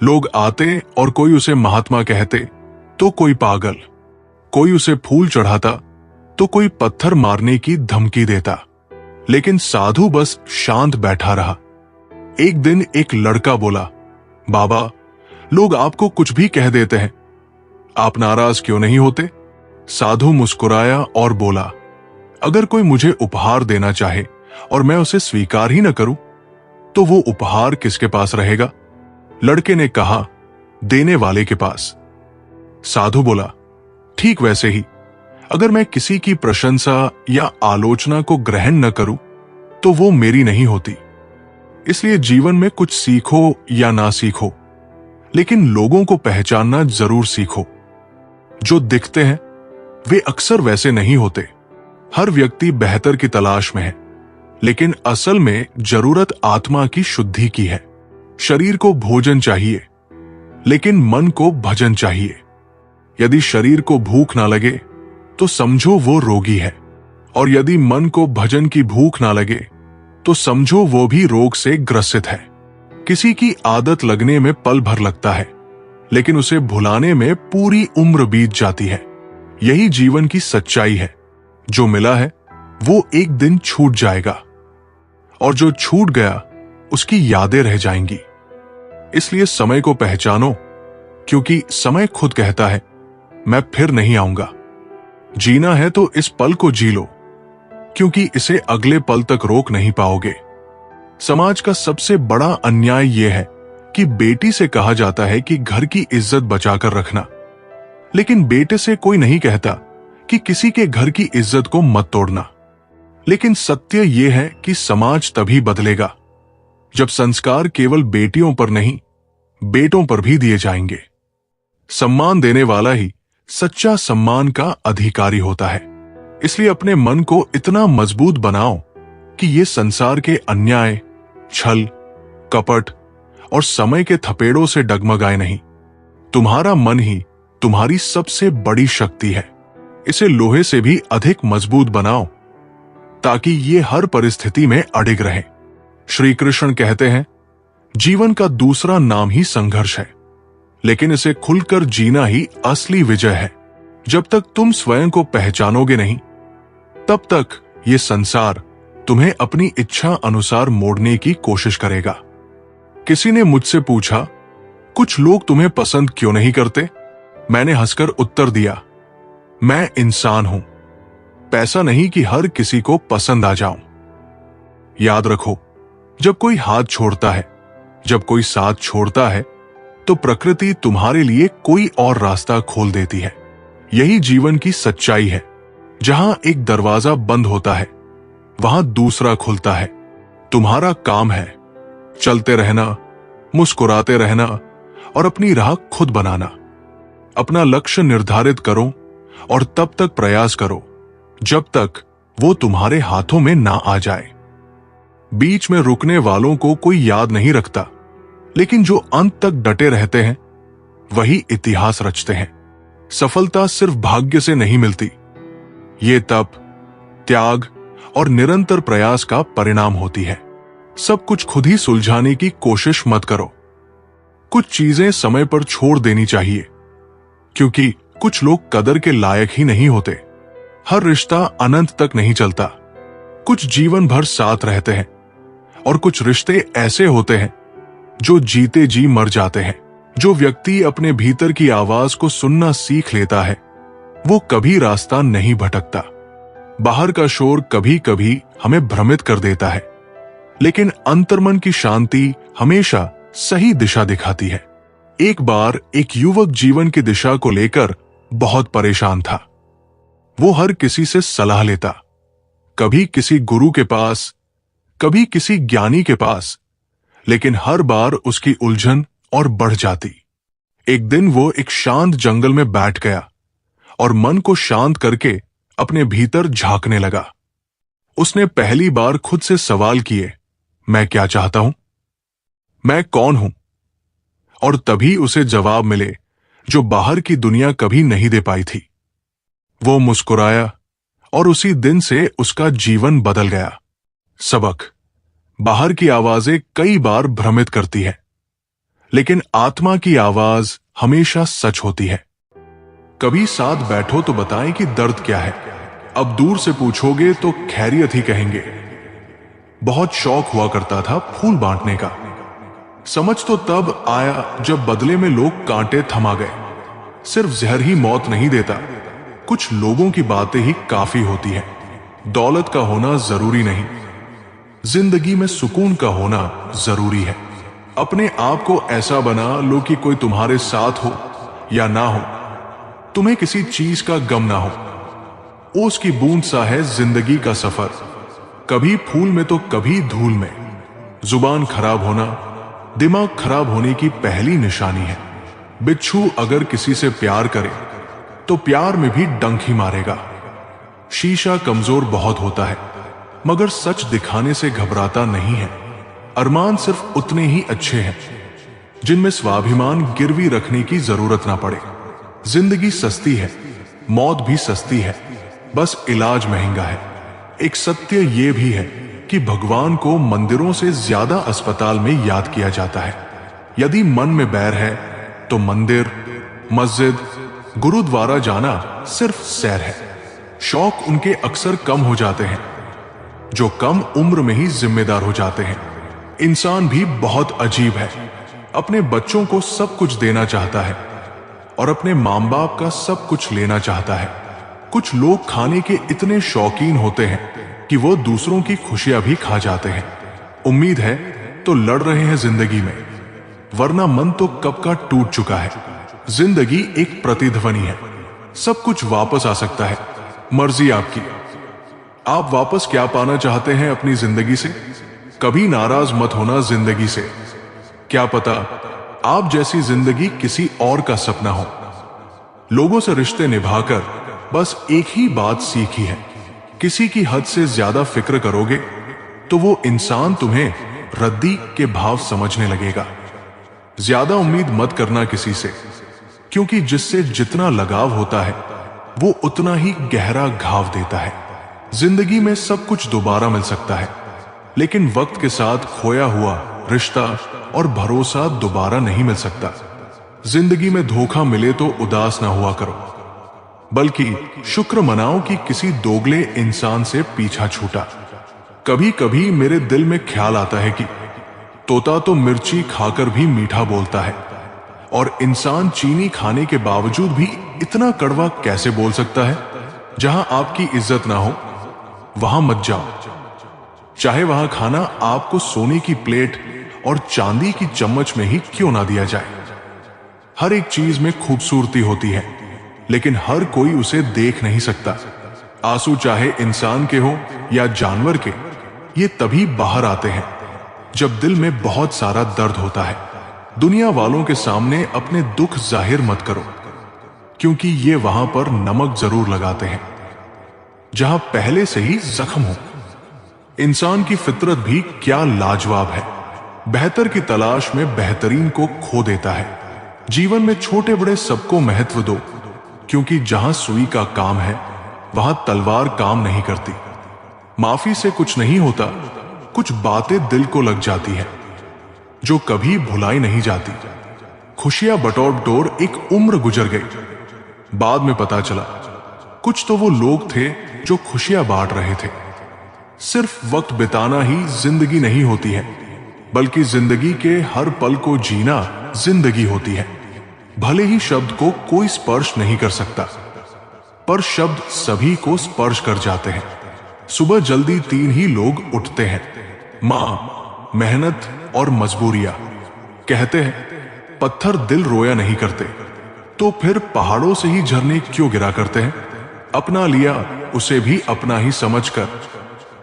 लोग आते और कोई उसे महात्मा कहते तो कोई पागल, कोई उसे फूल चढ़ाता तो कोई पत्थर मारने की धमकी देता, लेकिन साधु बस शांत बैठा रहा। एक दिन एक लड़का बोला, बाबा, लोग आपको कुछ भी कह देते हैं, आप नाराज क्यों नहीं होते? साधु मुस्कुराया और बोला, अगर कोई मुझे उपहार देना चाहे और मैं उसे स्वीकार ही न करूं, तो वो उपहार किसके पास रहेगा? लड़के ने कहा, देने वाले के पास। साधु बोला, ठीक वैसे ही अगर मैं किसी की प्रशंसा या आलोचना को ग्रहण न करूं, तो वो मेरी नहीं होती। इसलिए जीवन में कुछ सीखो या ना सीखो, लेकिन लोगों को पहचानना जरूर सीखो। जो दिखते हैं वे अक्सर वैसे नहीं होते। हर व्यक्ति बेहतर की तलाश में है, लेकिन असल में जरूरत आत्मा की शुद्धि की है। शरीर को भोजन चाहिए, लेकिन मन को भजन चाहिए। यदि शरीर को भूख ना लगे तो समझो वो रोगी है, और यदि मन को भजन की भूख ना लगे तो समझो वो भी रोग से ग्रसित है। किसी की आदत लगने में पल भर लगता है, लेकिन उसे भुलाने में पूरी उम्र बीत जाती है। यही जीवन की सच्चाई है। जो मिला है वो एक दिन छूट जाएगा, और जो छूट गया उसकी यादें रह जाएंगी। इसलिए समय को पहचानो, क्योंकि समय खुद कहता है, मैं फिर नहीं आऊंगा। जीना है तो इस पल को जी लो, क्योंकि इसे अगले पल तक रोक नहीं पाओगे। समाज का सबसे बड़ा अन्याय यह है कि बेटी से कहा जाता है कि घर की इज्जत बचाकर रखना, लेकिन बेटे से कोई नहीं कहता कि किसी के घर की इज्जत को मत तोड़ना। लेकिन सत्य यह है कि समाज तभी बदलेगा जब संस्कार केवल बेटियों पर नहीं, बेटों पर भी दिए जाएंगे। सम्मान देने वाला ही सच्चा सम्मान का अधिकारी होता है। इसलिए अपने मन को इतना मजबूत बनाओ कि ये संसार के अन्याय, छल, कपट और समय के थपेड़ों से डगमगाए नहीं। तुम्हारा मन ही तुम्हारी सबसे बड़ी शक्ति है। इसे लोहे से भी अधिक मजबूत बनाओ, ताकि ये हर परिस्थिति में अडिग रहे। श्री कृष्ण कहते हैं, जीवन का दूसरा नाम ही संघर्ष है, लेकिन इसे खुलकर जीना ही असली विजय है। जब तक तुम स्वयं को पहचानोगे नहीं, तब तक ये संसार तुम्हें अपनी इच्छा अनुसार मोड़ने की कोशिश करेगा। किसी ने मुझसे पूछा, कुछ लोग तुम्हें पसंद क्यों नहीं करते? मैंने हंसकर उत्तर दिया, मैं इंसान हूं, पैसा नहीं कि हर किसी को पसंद आ जाऊं। याद रखो, जब कोई हाथ छोड़ता है, जब कोई साथ छोड़ता है, तो प्रकृति तुम्हारे लिए कोई और रास्ता खोल देती है। यही जीवन की सच्चाई है। जहां एक दरवाजा बंद होता है, वहां दूसरा खुलता है। तुम्हारा काम है चलते रहना, मुस्कुराते रहना और अपनी राह खुद बनाना। अपना लक्ष्य निर्धारित करो और तब तक प्रयास करो जब तक वो तुम्हारे हाथों में ना आ जाए। बीच में रुकने वालों को कोई याद नहीं रखता, लेकिन जो अंत तक डटे रहते हैं वही इतिहास रचते हैं। सफलता सिर्फ भाग्य से नहीं मिलती, ये तप, त्याग और निरंतर प्रयास का परिणाम होती है। सब कुछ खुद ही सुलझाने की कोशिश मत करो। कुछ चीजें समय पर छोड़ देनी चाहिए, क्योंकि कुछ लोग कदर के लायक ही नहीं होते। हर रिश्ता अनंत तक नहीं चलता। कुछ जीवन भर साथ रहते हैं, और कुछ रिश्ते ऐसे होते हैं जो जीते जी मर जाते हैं। जो व्यक्ति अपने भीतर की आवाज को सुनना सीख लेता है, वो कभी रास्ता नहीं भटकता। बाहर का शोर कभी कभी हमें भ्रमित कर देता है, लेकिन अंतर्मन की शांति हमेशा सही दिशा दिखाती है। एक बार एक युवक जीवन की दिशा को लेकर बहुत परेशान था। वो हर किसी से सलाह लेता, कभी किसी गुरु के पास, कभी किसी ज्ञानी के पास, लेकिन हर बार उसकी उलझन और बढ़ जाती। एक दिन वो एक शांत जंगल में बैठ गया और मन को शांत करके अपने भीतर झांकने लगा। उसने पहली बार खुद से सवाल किए, मैं क्या चाहता हूं, मैं कौन हूं? और तभी उसे जवाब मिले जो बाहर की दुनिया कभी नहीं दे पाई थी। वो मुस्कुराया और उसी दिन से उसका जीवन बदल गया। सबक: बाहर की आवाजें कई बार भ्रमित करती है, लेकिन आत्मा की आवाज हमेशा सच होती है। कभी साथ बैठो तो बताएं कि दर्द क्या है। अब दूर से पूछोगे तो खैरियत ही कहेंगे। बहुत शौक हुआ करता था फूल बांटने का। समझ तो तब आया जब बदले में लोग कांटे थमा गए। सिर्फ जहर ही मौत नहीं देता, कुछ लोगों की बातें ही काफी होती है। दौलत का होना जरूरी नहीं, जिंदगी में सुकून का होना जरूरी है। अपने आप को ऐसा बना लो कि कोई तुम्हारे साथ हो या ना हो, तुम्हें किसी चीज का गम ना हो। ओस की बूंद सा है जिंदगी का सफर, कभी फूल में तो कभी धूल में। जुबान खराब होना दिमाग खराब होने की पहली निशानी है। बिच्छू अगर किसी से प्यार करे तो प्यार में भी डंक ही मारेगा। शीशा कमजोर बहुत होता है, मगर सच दिखाने से घबराता नहीं है। अरमान सिर्फ उतने ही अच्छे हैं जिनमें स्वाभिमान गिरवी रखने की जरूरत ना पड़े। जिंदगी सस्ती है, मौत भी सस्ती है, बस इलाज महंगा है। एक सत्य यह भी है कि भगवान को मंदिरों से ज्यादा अस्पताल में याद किया जाता है। यदि मन में बैर है तो मंदिर, मस्जिद, गुरुद्वारा जाना सिर्फ सैर है। शौक उनके अक्सर कम हो जाते हैं जो कम उम्र में ही जिम्मेदार हो जाते हैं। इंसान भी बहुत अजीब है, अपने बच्चों को सब कुछ देना चाहता है और अपने मां बाप का सब कुछ लेना चाहता है। कुछ लोग खाने के इतने शौकीन होते हैं कि वो दूसरों की खुशियां भी खा जाते हैं। उम्मीद है तो लड़ रहे हैं जिंदगी में, वरना मन तो कब का टूट चुका है। जिंदगी एक प्रतिध्वनि है, सब कुछ वापस आ सकता है, मर्जी आपकी। आप वापस क्या पाना चाहते हैं अपनी जिंदगी से? कभी नाराज मत होना जिंदगी से। क्या पता आप जैसी जिंदगी किसी और का सपना हो। लोगों से रिश्ते निभाकर बस एक ही बात सीखी है, किसी की हद से ज्यादा फिक्र करोगे तो वो इंसान तुम्हें रद्दी के भाव समझने लगेगा। ज्यादा उम्मीद मत करना किसी से, क्योंकि जिससे जितना लगाव होता है वो उतना ही गहरा घाव देता है। जिंदगी में सब कुछ दोबारा मिल सकता है, लेकिन वक्त के साथ खोया हुआ रिश्ता और भरोसा दोबारा नहीं मिल सकता। जिंदगी में धोखा मिले तो उदास ना हुआ करो, बल्कि शुक्र मनाओ कि किसी दोगले इंसान से पीछा छूटा। कभी कभी मेरे दिल में ख्याल आता है कि तोता तो मिर्ची खाकर भी मीठा बोलता है, और इंसान चीनी खाने के बावजूद भी इतना कड़वा कैसे बोल सकता है? जहां आपकी इज्जत ना हो वहां मत जाओ, चाहे वहां खाना आपको सोने की प्लेट और चांदी की चम्मच में ही क्यों ना दिया जाए। हर एक चीज में खूबसूरती होती है, लेकिन हर कोई उसे देख नहीं सकता। आंसू चाहे इंसान के हो या जानवर के, ये तभी बाहर आते हैं जब दिल में बहुत सारा दर्द होता है। दुनिया वालों के सामने अपने दुख जाहिर मत करो, क्योंकि ये वहां पर नमक जरूर लगाते हैं जहां पहले से ही जख्म हो। इंसान की फितरत भी क्या लाजवाब है, बेहतर की तलाश में बेहतरीन को खो देता है। जीवन में छोटे बड़े सबको महत्व दो, क्योंकि जहां सुई का काम है वहां तलवार काम नहीं करती। माफी से कुछ नहीं होता, कुछ बातें दिल को लग जाती है जो कभी भुलाई नहीं जाती। खुशियां बटोर बटोर एक उम्र गुजर गई, बाद में पता चला कुछ तो वो लोग थे जो खुशियां बांट रहे थे। सिर्फ वक्त बिताना ही जिंदगी नहीं होती है, बल्कि जिंदगी के हर पल को जीना जिंदगी होती है। भले ही शब्द को कोई स्पर्श नहीं कर सकता, पर शब्द सभी को स्पर्श कर जाते हैं। सुबह जल्दी 3 ही लोग उठते हैं, मां, मेहनत और मजबूरियां। कहते हैं पत्थर दिल रोया नहीं करते, तो फिर पहाड़ों से ही झरने क्यों गिरा करते हैं? अपना लिया उसे भी अपना ही समझकर,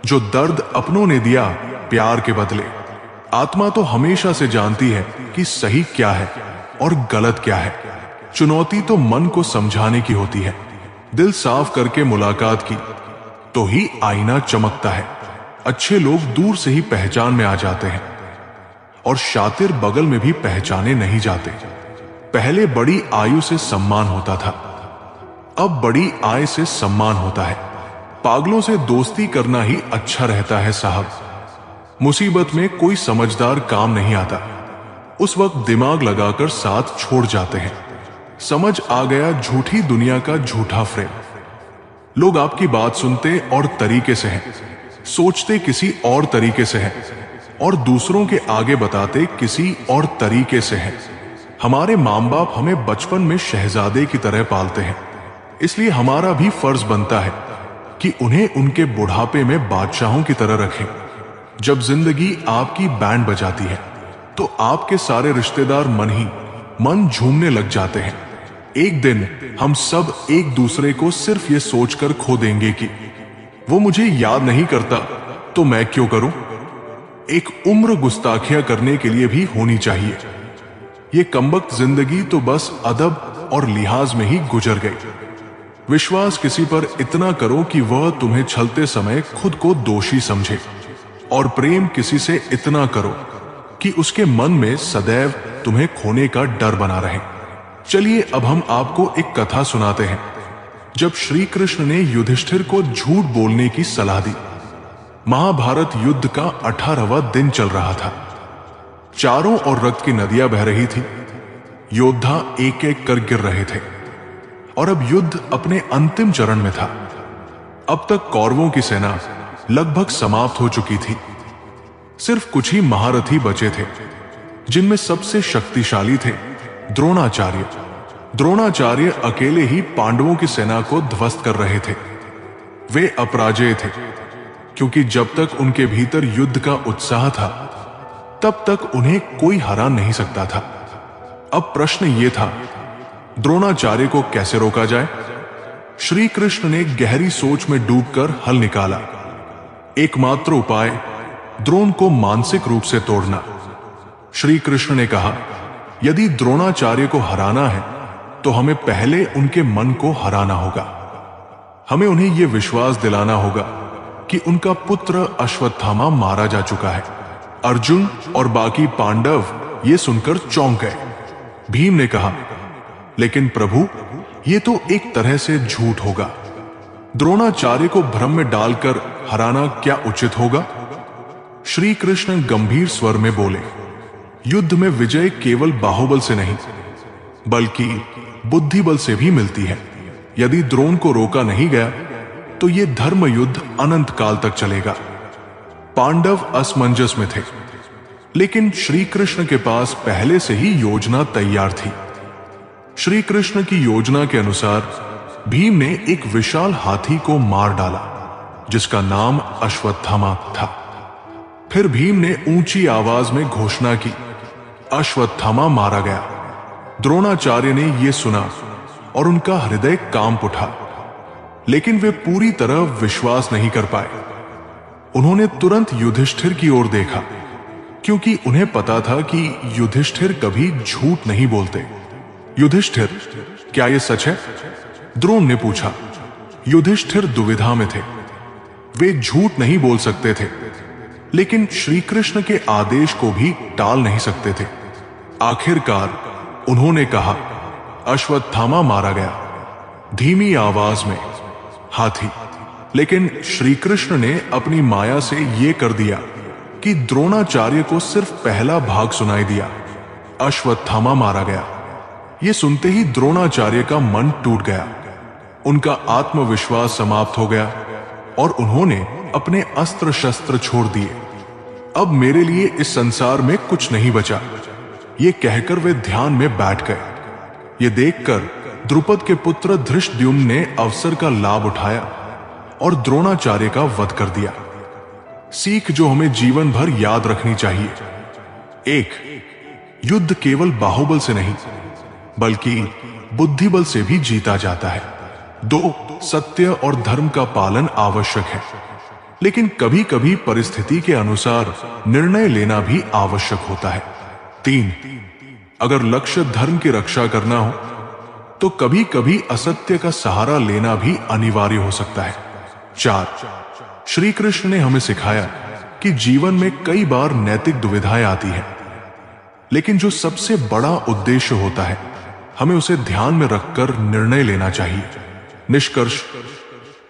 जो दर्द अपनों ने दिया प्यार के बदले। आत्मा तो हमेशा से जानती है कि सही क्या है और गलत क्या है। चुनौती तो मन को समझाने की होती है, दिल साफ करके मुलाकात की तो ही आईना चमकता है। अच्छे लोग दूर से ही पहचान में आ जाते हैं और शातिर बगल में भी पहचाने नहीं जाते। पहले बड़ी आयु से सम्मान होता था, अब बड़ी आय से सम्मान होता है। पागलों से दोस्ती करना ही अच्छा रहता है साहब। मुसीबत में कोई समझदार काम नहीं आता, उस वक्त दिमाग लगाकर साथ छोड़ जाते हैं। समझ आ गया झूठी दुनिया का झूठा फ्रेम। लोग आपकी बात सुनते और तरीके से हैं, सोचते किसी और तरीके से हैं और दूसरों के आगे बताते किसी और तरीके से हैं। हमारे माँ बाप हमें बचपन में शहजादे की तरह पालते हैं, इसलिए हमारा भी फर्ज बनता है कि उन्हें उनके बुढ़ापे में बादशाहों की तरह रखें। जब जिंदगी आपकी बैंड बजाती है तो आपके सारे रिश्तेदार मन ही मन झूमने लग जाते हैं। एक दिन हम सब एक दूसरे को सिर्फ ये सोचकर खो देंगे कि वो मुझे याद नहीं करता तो मैं क्यों करूं। एक उम्र गुस्ताखियां करने के लिए भी होनी चाहिए। ये कमबख्त जिंदगी तो बस अदब और लिहाज में ही गुजर गई। विश्वास किसी पर इतना करो कि वह तुम्हें छलते समय खुद को दोषी समझे, और प्रेम किसी से इतना करो कि उसके मन में सदैव तुम्हें खोने का डर बना रहे। चलिए अब हम आपको एक कथा सुनाते हैं। जब श्री कृष्ण ने युधिष्ठिर को झूठ बोलने की सलाह दी। महाभारत युद्ध का 18वां दिन चल रहा था। चारों ओर रक्त की नदियां बह रही थी। योद्धा एक एक कर गिर रहे थे और अब युद्ध अपने अंतिम चरण में था। अब तक कौरवों की सेना लगभग समाप्त हो चुकी थी। सिर्फ कुछ ही महारथी बचे थे, जिनमें सबसे शक्तिशाली थे द्रोणाचार्य। द्रोणाचार्य अकेले ही पांडवों की सेना को ध्वस्त कर रहे थे। वे अपराजेय थे, क्योंकि जब तक उनके भीतर युद्ध का उत्साह था तब तक उन्हें कोई हरा नहीं सकता था। अब प्रश्न ये था, द्रोणाचार्य को कैसे रोका जाए। श्री कृष्ण ने गहरी सोच में डूबकर हल निकाला। एकमात्र उपाय द्रोण को मानसिक रूप से तोड़ना। श्री कृष्ण ने कहा, यदि द्रोणाचार्य को हराना है तो हमें पहले उनके मन को हराना होगा। हमें उन्हें यह विश्वास दिलाना होगा कि उनका पुत्र अश्वत्थामा मारा जा चुका है। अर्जुन और बाकी पांडव ये सुनकर चौंक गए। भीम ने कहा, लेकिन प्रभु, ये तो एक तरह से झूठ होगा। द्रोणाचार्य को भ्रम में डालकर हराना क्या उचित होगा। श्री कृष्ण गंभीर स्वर में बोले, युद्ध में विजय केवल बाहुबल से नहीं बल्कि बुद्धि बल से भी मिलती है। यदि द्रोण को रोका नहीं गया तो यह धर्म युद्ध अनंत काल तक चलेगा। पांडव असमंजस में थे, लेकिन श्री कृष्ण के पास पहले से ही योजना तैयार थी। श्री कृष्ण की योजना के अनुसार भीम ने एक विशाल हाथी को मार डाला, जिसका नाम अश्वत्थामा था। फिर भीम ने ऊंची आवाज में घोषणा की, अश्वत्थामा मारा गया। द्रोणाचार्य ने यह सुना और उनका हृदय कांप उठा, लेकिन वे पूरी तरह विश्वास नहीं कर पाए। उन्होंने तुरंत युधिष्ठिर की ओर देखा, क्योंकि उन्हें पता था कि युधिष्ठिर कभी झूठ नहीं बोलते। युधिष्ठिर, क्या यह सच है? द्रोण ने पूछा। युधिष्ठिर दुविधा में थे। वे झूठ नहीं बोल सकते थे, लेकिन श्री कृष्ण के आदेश को भी टाल नहीं सकते थे। आखिरकार उन्होंने कहा, अश्वत्थामा मारा गया। धीमी आवाज में, हाथी। लेकिन श्री कृष्ण ने अपनी माया से यह कर दिया कि द्रोणाचार्य को सिर्फ पहला भाग सुनाई दिया, अश्वत्थामा मारा गया। यह सुनते ही द्रोणाचार्य का मन टूट गया। उनका आत्मविश्वास समाप्त हो गया और उन्होंने अपने अस्त्र शस्त्र छोड़ दिए। अब मेरे लिए इस संसार में कुछ नहीं बचा, ये कहकर वे ध्यान में बैठ गए। ये देखकर द्रुपद के पुत्र धृष्टद्युम्न ने अवसर का लाभ उठाया और द्रोणाचार्य का वध कर दिया। सीख जो हमें जीवन भर याद रखनी चाहिए, 1. युद्ध केवल बाहुबल से नहीं बल्कि बुद्धिबल से भी जीता जाता है। 2. सत्य और धर्म का पालन आवश्यक है, लेकिन कभी कभी परिस्थिति के अनुसार निर्णय लेना भी आवश्यक होता है। 3. अगर लक्ष्य धर्म की रक्षा करना हो तो कभी कभी असत्य का सहारा लेना भी अनिवार्य हो सकता है। 4, श्री कृष्ण ने हमें सिखाया कि जीवन में कई बार नैतिक दुविधाएं आती हैं, लेकिन जो सबसे बड़ा उद्देश्य होता है हमें उसे ध्यान में रखकर निर्णय लेना चाहिए। निष्कर्ष,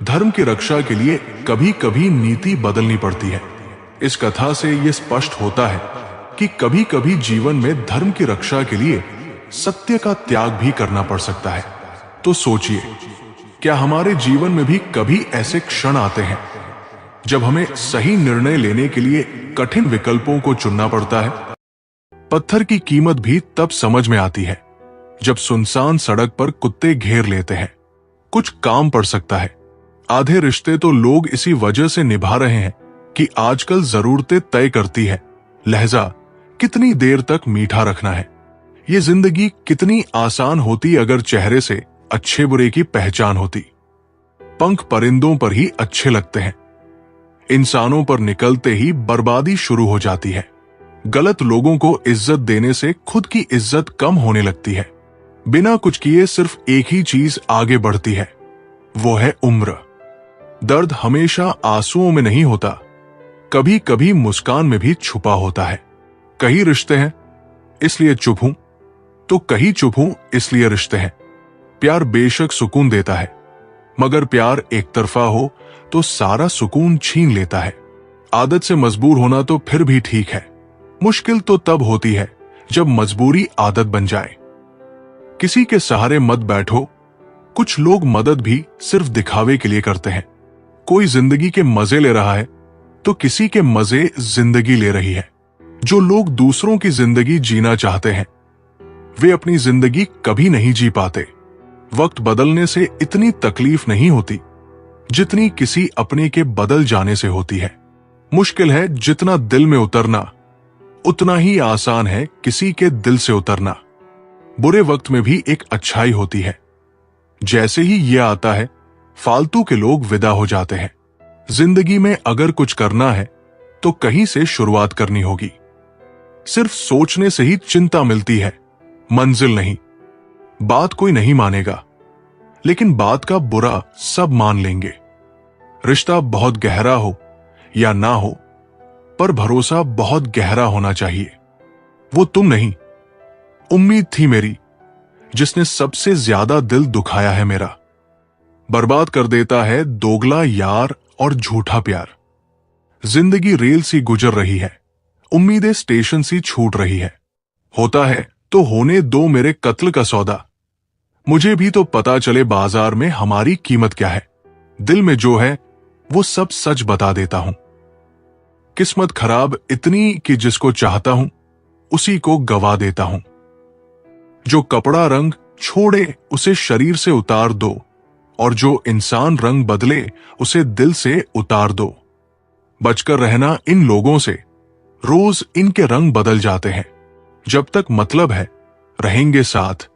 धर्म की रक्षा के लिए कभी कभी नीति बदलनी पड़ती है। इस कथा से यह स्पष्ट होता है कि कभी कभी जीवन में धर्म की रक्षा के लिए सत्य का त्याग भी करना पड़ सकता है। तो सोचिए, क्या हमारे जीवन में भी कभी ऐसे क्षण आते हैं जब हमें सही निर्णय लेने के लिए कठिन विकल्पों को चुनना पड़ता है? पत्थर की कीमत भी तब समझ में आती है जब सुनसान सड़क पर कुत्ते घेर लेते हैं। कुछ काम पड़ सकता है। आधे रिश्ते तो लोग इसी वजह से निभा रहे हैं कि आजकल जरूरतें तय करती है लहजा कितनी देर तक मीठा रखना है। ये जिंदगी कितनी आसान होती अगर चेहरे से अच्छे बुरे की पहचान होती। पंख परिंदों पर ही अच्छे लगते हैं, इंसानों पर निकलते ही बर्बादी शुरू हो जाती है। गलत लोगों को इज्जत देने से खुद की इज्जत कम होने लगती है। बिना कुछ किए सिर्फ एक ही चीज आगे बढ़ती है, वो है उम्र। दर्द हमेशा आंसुओं में नहीं होता, कभी कभी मुस्कान में भी छुपा होता है। कहीं रिश्ते हैं इसलिए चुप हूं, तो कहीं चुप हूं इसलिए रिश्ते हैं। प्यार बेशक सुकून देता है, मगर प्यार एक तरफा हो तो सारा सुकून छीन लेता है। आदत से मजबूर होना तो फिर भी ठीक है, मुश्किल तो तब होती है जब मजबूरी आदत बन जाए। किसी के सहारे मत बैठो। कुछ लोग मदद भी सिर्फ दिखावे के लिए करते हैं। कोई जिंदगी के मजे ले रहा है तो किसी के मजे जिंदगी ले रही है। जो लोग दूसरों की जिंदगी जीना चाहते हैं वे अपनी जिंदगी कभी नहीं जी पाते। वक्त बदलने से इतनी तकलीफ नहीं होती जितनी किसी अपने के बदल जाने से होती है। मुश्किल है जितना दिल में उतरना, उतना ही आसान है किसी के दिल से उतरना। बुरे वक्त में भी एक अच्छाई होती है। जैसे ही यह आता है फालतू के लोग विदा हो जाते हैं। जिंदगी में अगर कुछ करना है तो कहीं से शुरुआत करनी होगी। सिर्फ सोचने से ही चिंता मिलती है, मंजिल नहीं। बात कोई नहीं मानेगा, लेकिन बात का बुरा सब मान लेंगे। रिश्ता बहुत गहरा हो या ना हो, पर भरोसा बहुत गहरा होना चाहिए। वो तुम नहीं, उम्मीद थी मेरी, जिसने सबसे ज्यादा दिल दुखाया है मेरा। बर्बाद कर देता है दोगला यार और झूठा प्यार। जिंदगी रेल सी गुजर रही है, उम्मीदें स्टेशन सी छूट रही है। होता है तो होने दो मेरे कत्ल का सौदा। मुझे भी तो पता चले बाजार में हमारी कीमत क्या है। दिल में जो है वो सब सच बता देता हूं। किस्मत खराब इतनी कि जिसको चाहता हूं उसी को गवा देता हूं। जो कपड़ा रंग छोड़े उसे शरीर से उतार दो, और जो इंसान रंग बदले उसे दिल से उतार दो। बचकर रहना इन लोगों से, रोज इनके रंग बदल जाते हैं। जब तक मतलब है रहेंगे साथ,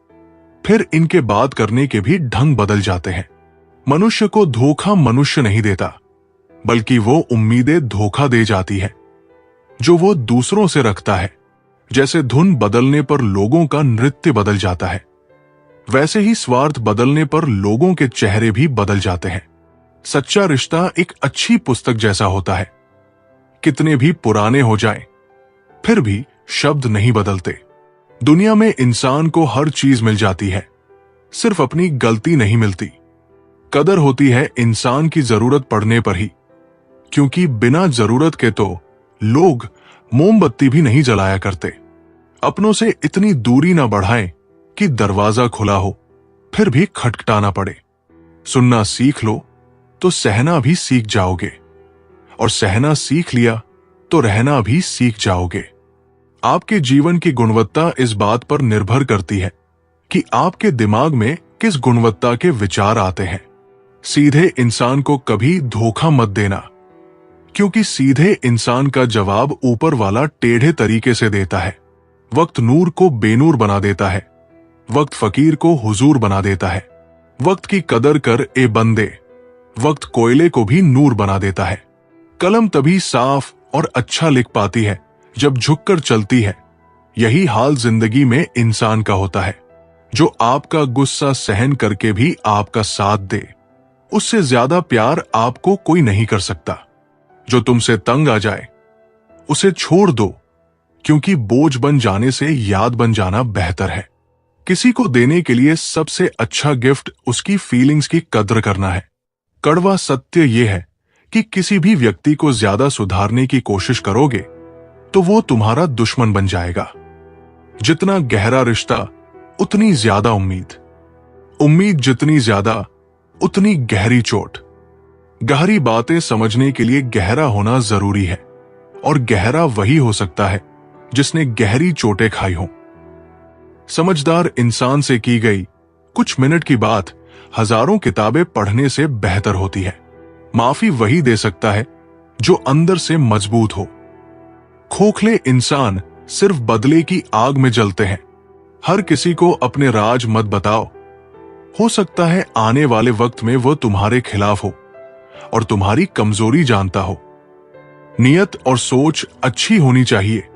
फिर इनके बात करने के भी ढंग बदल जाते हैं। मनुष्य को धोखा मनुष्य नहीं देता, बल्कि वो उम्मीदें धोखा दे जाती है जो वो दूसरों से रखता है। जैसे धुन बदलने पर लोगों का नृत्य बदल जाता है, वैसे ही स्वार्थ बदलने पर लोगों के चेहरे भी बदल जाते हैं। सच्चा रिश्ता एक अच्छी पुस्तक जैसा होता है। कितने भी पुराने हो जाएं, फिर भी शब्द नहीं बदलते। दुनिया में इंसान को हर चीज मिल जाती है, सिर्फ अपनी गलती नहीं मिलती। कदर होती है इंसान की जरूरत पड़ने पर ही, क्योंकि बिना जरूरत के तो लोग मोमबत्ती भी नहीं जलाया करते। अपनों से इतनी दूरी ना बढ़ाएं कि दरवाजा खुला हो फिर भी खटखटाना पड़े। सुनना सीख लो तो सहना भी सीख जाओगे, और सहना सीख लिया तो रहना भी सीख जाओगे। आपके जीवन की गुणवत्ता इस बात पर निर्भर करती है कि आपके दिमाग में किस गुणवत्ता के विचार आते हैं। सीधे इंसान को कभी धोखा मत देना, क्योंकि सीधे इंसान का जवाब ऊपर वाला टेढ़े तरीके से देता है। वक्त नूर को बेनूर बना देता है, वक्त फकीर को हुजूर बना देता है। वक्त की कदर कर ए बंदे, वक्त कोयले को भी नूर बना देता है। कलम तभी साफ और अच्छा लिख पाती है जब झुककर चलती है। यही हाल जिंदगी में इंसान का होता है। जो आपका गुस्सा सहन करके भी आपका साथ दे, उससे ज्यादा प्यार आपको कोई नहीं कर सकता। जो तुमसे तंग आ जाए उसे छोड़ दो, क्योंकि बोझ बन जाने से याद बन जाना बेहतर है। किसी को देने के लिए सबसे अच्छा गिफ्ट उसकी फीलिंग्स की कद्र करना है। कड़वा सत्य यह है कि किसी भी व्यक्ति को ज्यादा सुधारने की कोशिश करोगे तो वो तुम्हारा दुश्मन बन जाएगा। जितना गहरा रिश्ता उतनी ज्यादा उम्मीद, उम्मीद जितनी ज्यादा उतनी गहरी चोट। गहरी बातें समझने के लिए गहरा होना जरूरी है, और गहरा वही हो सकता है जिसने गहरी चोटें खाई हो। समझदार इंसान से की गई कुछ मिनट की बात हजारों किताबें पढ़ने से बेहतर होती है। माफी वही दे सकता है जो अंदर से मजबूत हो। खोखले इंसान सिर्फ बदले की आग में जलते हैं। हर किसी को अपने राज मत बताओ। हो सकता है आने वाले वक्त में वो तुम्हारे खिलाफ हो और तुम्हारी कमजोरी जानता हो। नियत और सोच अच्छी होनी चाहिए।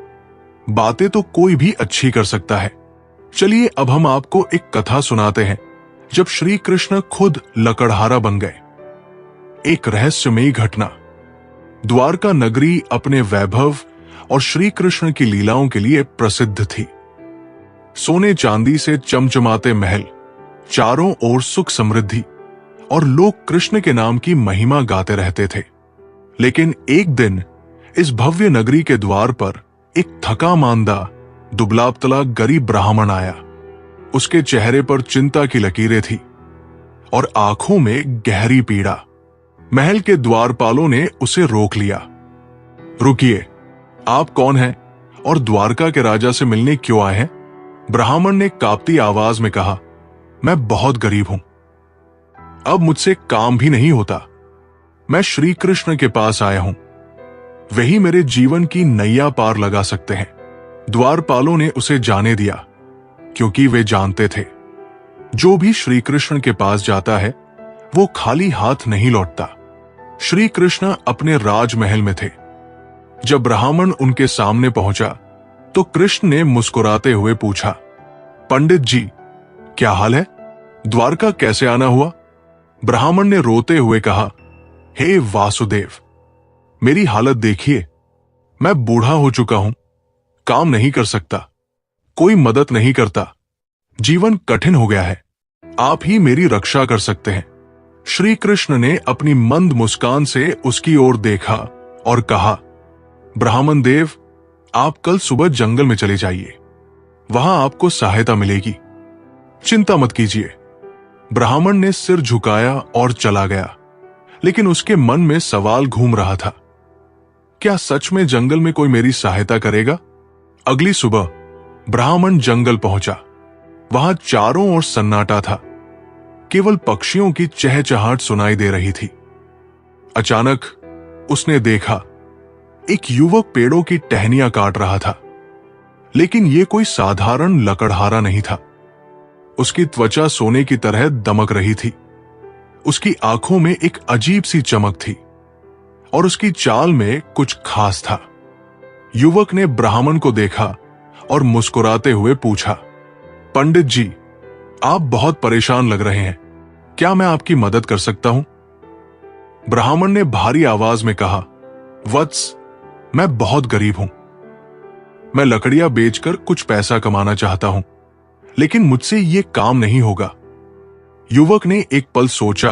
बातें तो कोई भी अच्छी कर सकता है। चलिए अब हम आपको एक कथा सुनाते हैं जब श्री कृष्ण खुद लकड़हारा बन गए। एक रहस्यमयी घटना। द्वारका नगरी अपने वैभव और श्री कृष्ण की लीलाओं के लिए प्रसिद्ध थी। सोने चांदी से चमचमाते महल, चारों ओर सुख समृद्धि, और लोग कृष्ण के नाम की महिमा गाते रहते थे। लेकिन एक दिन इस भव्य नगरी के द्वार पर एक थका मांदा, दुबला पतला गरीब ब्राह्मण आया। उसके चेहरे पर चिंता की लकीरें थी और आंखों में गहरी पीड़ा। महल के द्वारपालों ने उसे रोक लिया। रुकिए, आप कौन हैं और द्वारका के राजा से मिलने क्यों आए हैं? ब्राह्मण ने कांपती आवाज में कहा, मैं बहुत गरीब हूं, अब मुझसे काम भी नहीं होता। मैं श्री कृष्ण के पास आया हूं, वही मेरे जीवन की नैया पार लगा सकते हैं। द्वारपालों ने उसे जाने दिया, क्योंकि वे जानते थे जो भी श्री कृष्ण के पास जाता है वो खाली हाथ नहीं लौटता। श्री कृष्ण अपने राजमहल में थे। जब ब्राह्मण उनके सामने पहुंचा तो कृष्ण ने मुस्कुराते हुए पूछा, पंडित जी, क्या हाल है? द्वारका कैसे आना हुआ? ब्राह्मण ने रोते हुए कहा, हे वासुदेव, मेरी हालत देखिए। मैं बूढ़ा हो चुका हूं, काम नहीं कर सकता, कोई मदद नहीं करता, जीवन कठिन हो गया है। आप ही मेरी रक्षा कर सकते हैं। श्री कृष्ण ने अपनी मंद मुस्कान से उसकी ओर देखा और कहा, ब्राह्मण देव, आप कल सुबह जंगल में चले जाइए, वहां आपको सहायता मिलेगी। चिंता मत कीजिए। ब्राह्मण ने सिर झुकाया और चला गया, लेकिन उसके मन में सवाल घूम रहा था, क्या सच में जंगल में कोई मेरी सहायता करेगा? अगली सुबह ब्राह्मण जंगल पहुंचा। वहां चारों ओर सन्नाटा था, केवल पक्षियों की चहचहाट सुनाई दे रही थी। अचानक उसने देखा एक युवक पेड़ों की टहनियां काट रहा था, लेकिन यह कोई साधारण लकड़हारा नहीं था। उसकी त्वचा सोने की तरह दमक रही थी, उसकी आंखों में एक अजीब सी चमक थी और उसकी चाल में कुछ खास था। युवक ने ब्राह्मण को देखा और मुस्कुराते हुए पूछा, पंडित जी, आप बहुत परेशान लग रहे हैं, क्या मैं आपकी मदद कर सकता हूं? ब्राह्मण ने भारी आवाज में कहा, वत्स, मैं बहुत गरीब हूं, मैं लकड़ियां बेचकर कुछ पैसा कमाना चाहता हूं, लेकिन मुझसे यह काम नहीं होगा। युवक ने एक पल सोचा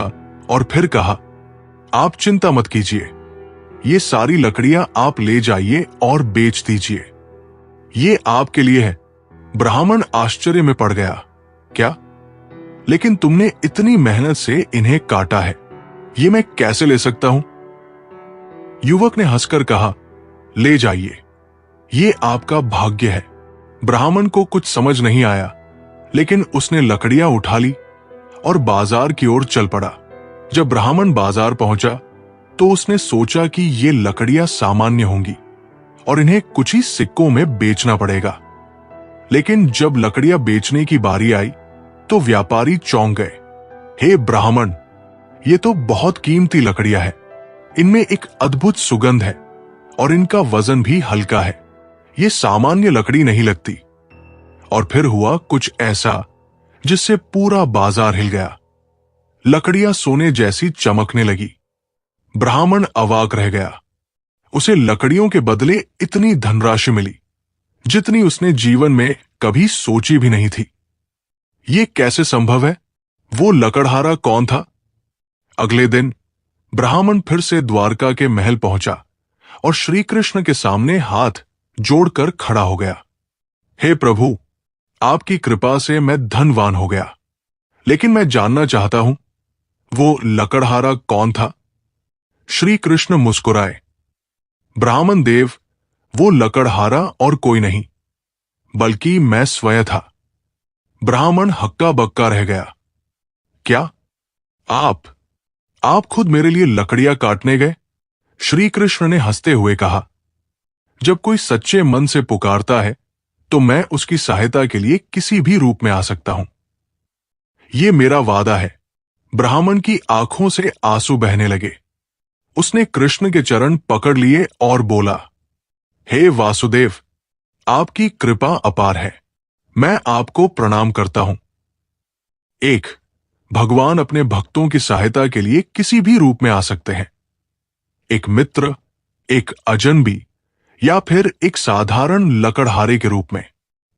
और फिर कहा, आप चिंता मत कीजिए, ये सारी लकड़ियां आप ले जाइए और बेच दीजिए, ये आपके लिए है। ब्राह्मण आश्चर्य में पड़ गया, क्या? लेकिन तुमने इतनी मेहनत से इन्हें काटा है, ये मैं कैसे ले सकता हूं? युवक ने हंसकर कहा, ले जाइए, ये आपका भाग्य है। ब्राह्मण को कुछ समझ नहीं आया, लेकिन उसने लकड़ियां उठा ली और बाजार की ओर चल पड़ा। जब ब्राह्मण बाजार पहुंचा तो उसने सोचा कि ये लकड़ियां सामान्य होंगी और इन्हें कुछ ही सिक्कों में बेचना पड़ेगा। लेकिन जब लकड़ियां बेचने की बारी आई तो व्यापारी चौंक गए। हे ब्राह्मण, ये तो बहुत कीमती लकड़ियां हैं, इनमें एक अद्भुत सुगंध है और इनका वजन भी हल्का है, ये सामान्य लकड़ी नहीं लगती। और फिर हुआ कुछ ऐसा जिससे पूरा बाजार हिल गया। लकड़ियां सोने जैसी चमकने लगी। ब्राह्मण अवाक रह गया। उसे लकड़ियों के बदले इतनी धनराशि मिली जितनी उसने जीवन में कभी सोची भी नहीं थी। ये कैसे संभव है? वो लकड़हारा कौन था? अगले दिन ब्राह्मण फिर से द्वारका के महल पहुंचा और श्री कृष्ण के सामने हाथ जोड़कर खड़ा हो गया। हे प्रभु, आपकी कृपा से मैं धनवान हो गया, लेकिन मैं जानना चाहता हूं, वो लकड़हारा कौन था? श्री कृष्ण मुस्कुराए। ब्राह्मण देव, वो लकड़हारा और कोई नहीं बल्कि मैं स्वयं था। ब्राह्मण हक्का बक्का रह गया। क्या आप खुद मेरे लिए लकड़ियां काटने गए? श्री कृष्ण ने हंसते हुए कहा, जब कोई सच्चे मन से पुकारता है तो मैं उसकी सहायता के लिए किसी भी रूप में आ सकता हूं। यह मेरा वादा है। ब्राह्मण की आंखों से आंसू बहने लगे। उसने कृष्ण के चरण पकड़ लिए और बोला, हे वासुदेव, आपकी कृपा अपार है। मैं आपको प्रणाम करता हूं। एक, भगवान अपने भक्तों की सहायता के लिए किसी भी रूप में आ सकते हैं। एक मित्र, एक अजनबी या फिर एक साधारण लकड़हारे के रूप में।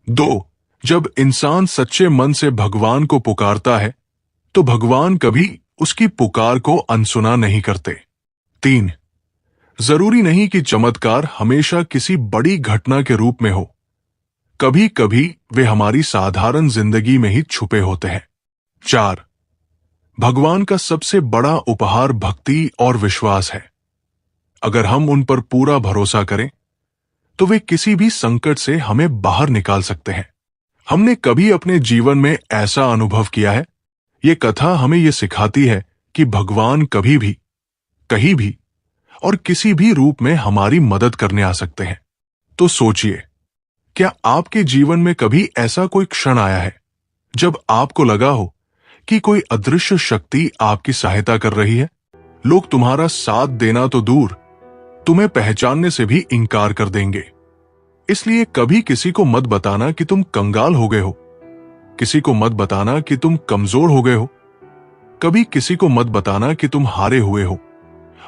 दो, जब इंसान सच्चे मन से भगवान को पुकारता है तो भगवान कभी उसकी पुकार को अनसुना नहीं करते। तीन, जरूरी नहीं कि चमत्कार हमेशा किसी बड़ी घटना के रूप में हो। कभी कभी वे हमारी साधारण जिंदगी में ही छुपे होते हैं। चार, भगवान का सबसे बड़ा उपहार भक्ति और विश्वास है। अगर हम उन पर पूरा भरोसा करें तो वे किसी भी संकट से हमें बाहर निकाल सकते हैं। हमने कभी अपने जीवन में ऐसा अनुभव किया है? ये कथा हमें ये सिखाती है कि भगवान कभी भी, कहीं भी और किसी भी रूप में हमारी मदद करने आ सकते हैं। तो सोचिए, क्या आपके जीवन में कभी ऐसा कोई क्षण आया है जब आपको लगा हो कि कोई अदृश्य शक्ति आपकी सहायता कर रही है? लोग तुम्हारा साथ देना तो दूर, तुम्हें पहचानने से भी इनकार कर देंगे। इसलिए कभी किसी को मत बताना कि तुम कंगाल हो गए हो। किसी को मत बताना कि तुम कमजोर हो गए हो। कभी किसी को मत बताना कि तुम हारे हुए हो।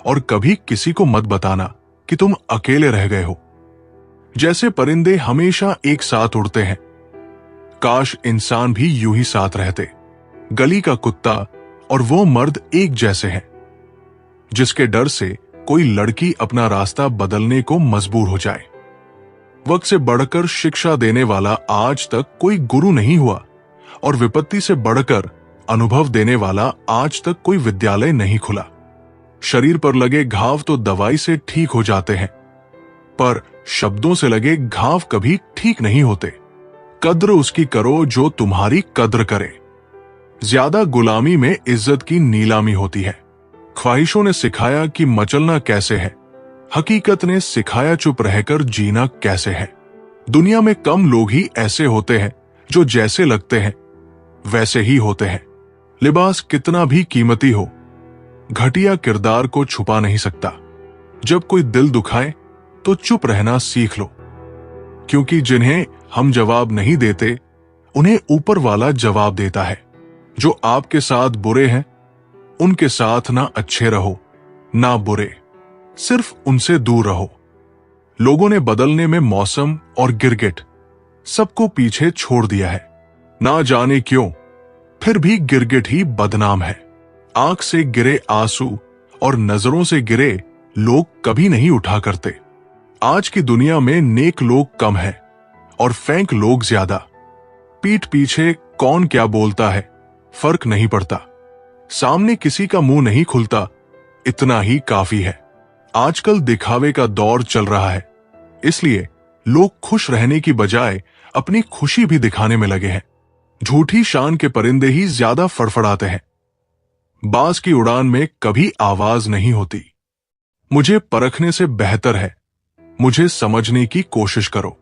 और कभी किसी को मत बताना कि तुम अकेले रह गए हो। जैसे परिंदे हमेशा एक साथ उड़ते हैं, काश इंसान भी यूं ही साथ रहते। गली का कुत्ता और वो मर्द एक जैसे हैं, जिसके डर से कोई लड़की अपना रास्ता बदलने को मजबूर हो जाए। वक्त से बढ़कर शिक्षा देने वाला आज तक कोई गुरु नहीं हुआ और विपत्ति से बढ़कर अनुभव देने वाला आज तक कोई विद्यालय नहीं खुला। शरीर पर लगे घाव तो दवाई से ठीक हो जाते हैं, पर शब्दों से लगे घाव कभी ठीक नहीं होते। कद्र उसकी करो जो तुम्हारी कद्र करे। ज्यादा गुलामी में इज्जत की नीलामी होती है। ख्वाहिशों ने सिखाया कि मचलना कैसे है, हकीकत ने सिखाया चुप रहकर जीना कैसे है। दुनिया में कम लोग ही ऐसे होते हैं जो जैसे लगते हैं वैसे ही होते हैं। लिबास कितना भी कीमती हो, घटिया किरदार को छुपा नहीं सकता। जब कोई दिल दुखाए तो चुप रहना सीख लो, क्योंकि जिन्हें हम जवाब नहीं देते उन्हें ऊपर वाला जवाब देता है। जो आपके साथ बुरे हैं उनके साथ ना अच्छे रहो ना बुरे, सिर्फ उनसे दूर रहो। लोगों ने बदलने में मौसम और गिरगिट सबको पीछे छोड़ दिया है। ना जाने क्यों, फिर भी गिरगिट ही बदनाम है। आंख से गिरे आंसू और नजरों से गिरे लोग कभी नहीं उठा करते। आज की दुनिया में नेक लोग कम हैं और फेंक लोग ज्यादा। पीठ पीछे कौन क्या बोलता है फर्क नहीं पड़ता। सामने किसी का मुंह नहीं खुलता, इतना ही काफी है। आजकल दिखावे का दौर चल रहा है, इसलिए लोग खुश रहने की बजाय अपनी खुशी भी दिखाने में लगे हैं। झूठी शान के परिंदे ही ज्यादा फड़फड़ाते हैं। बाज की उड़ान में कभी आवाज नहीं होती। मुझे परखने से बेहतर है मुझे समझने की कोशिश करो।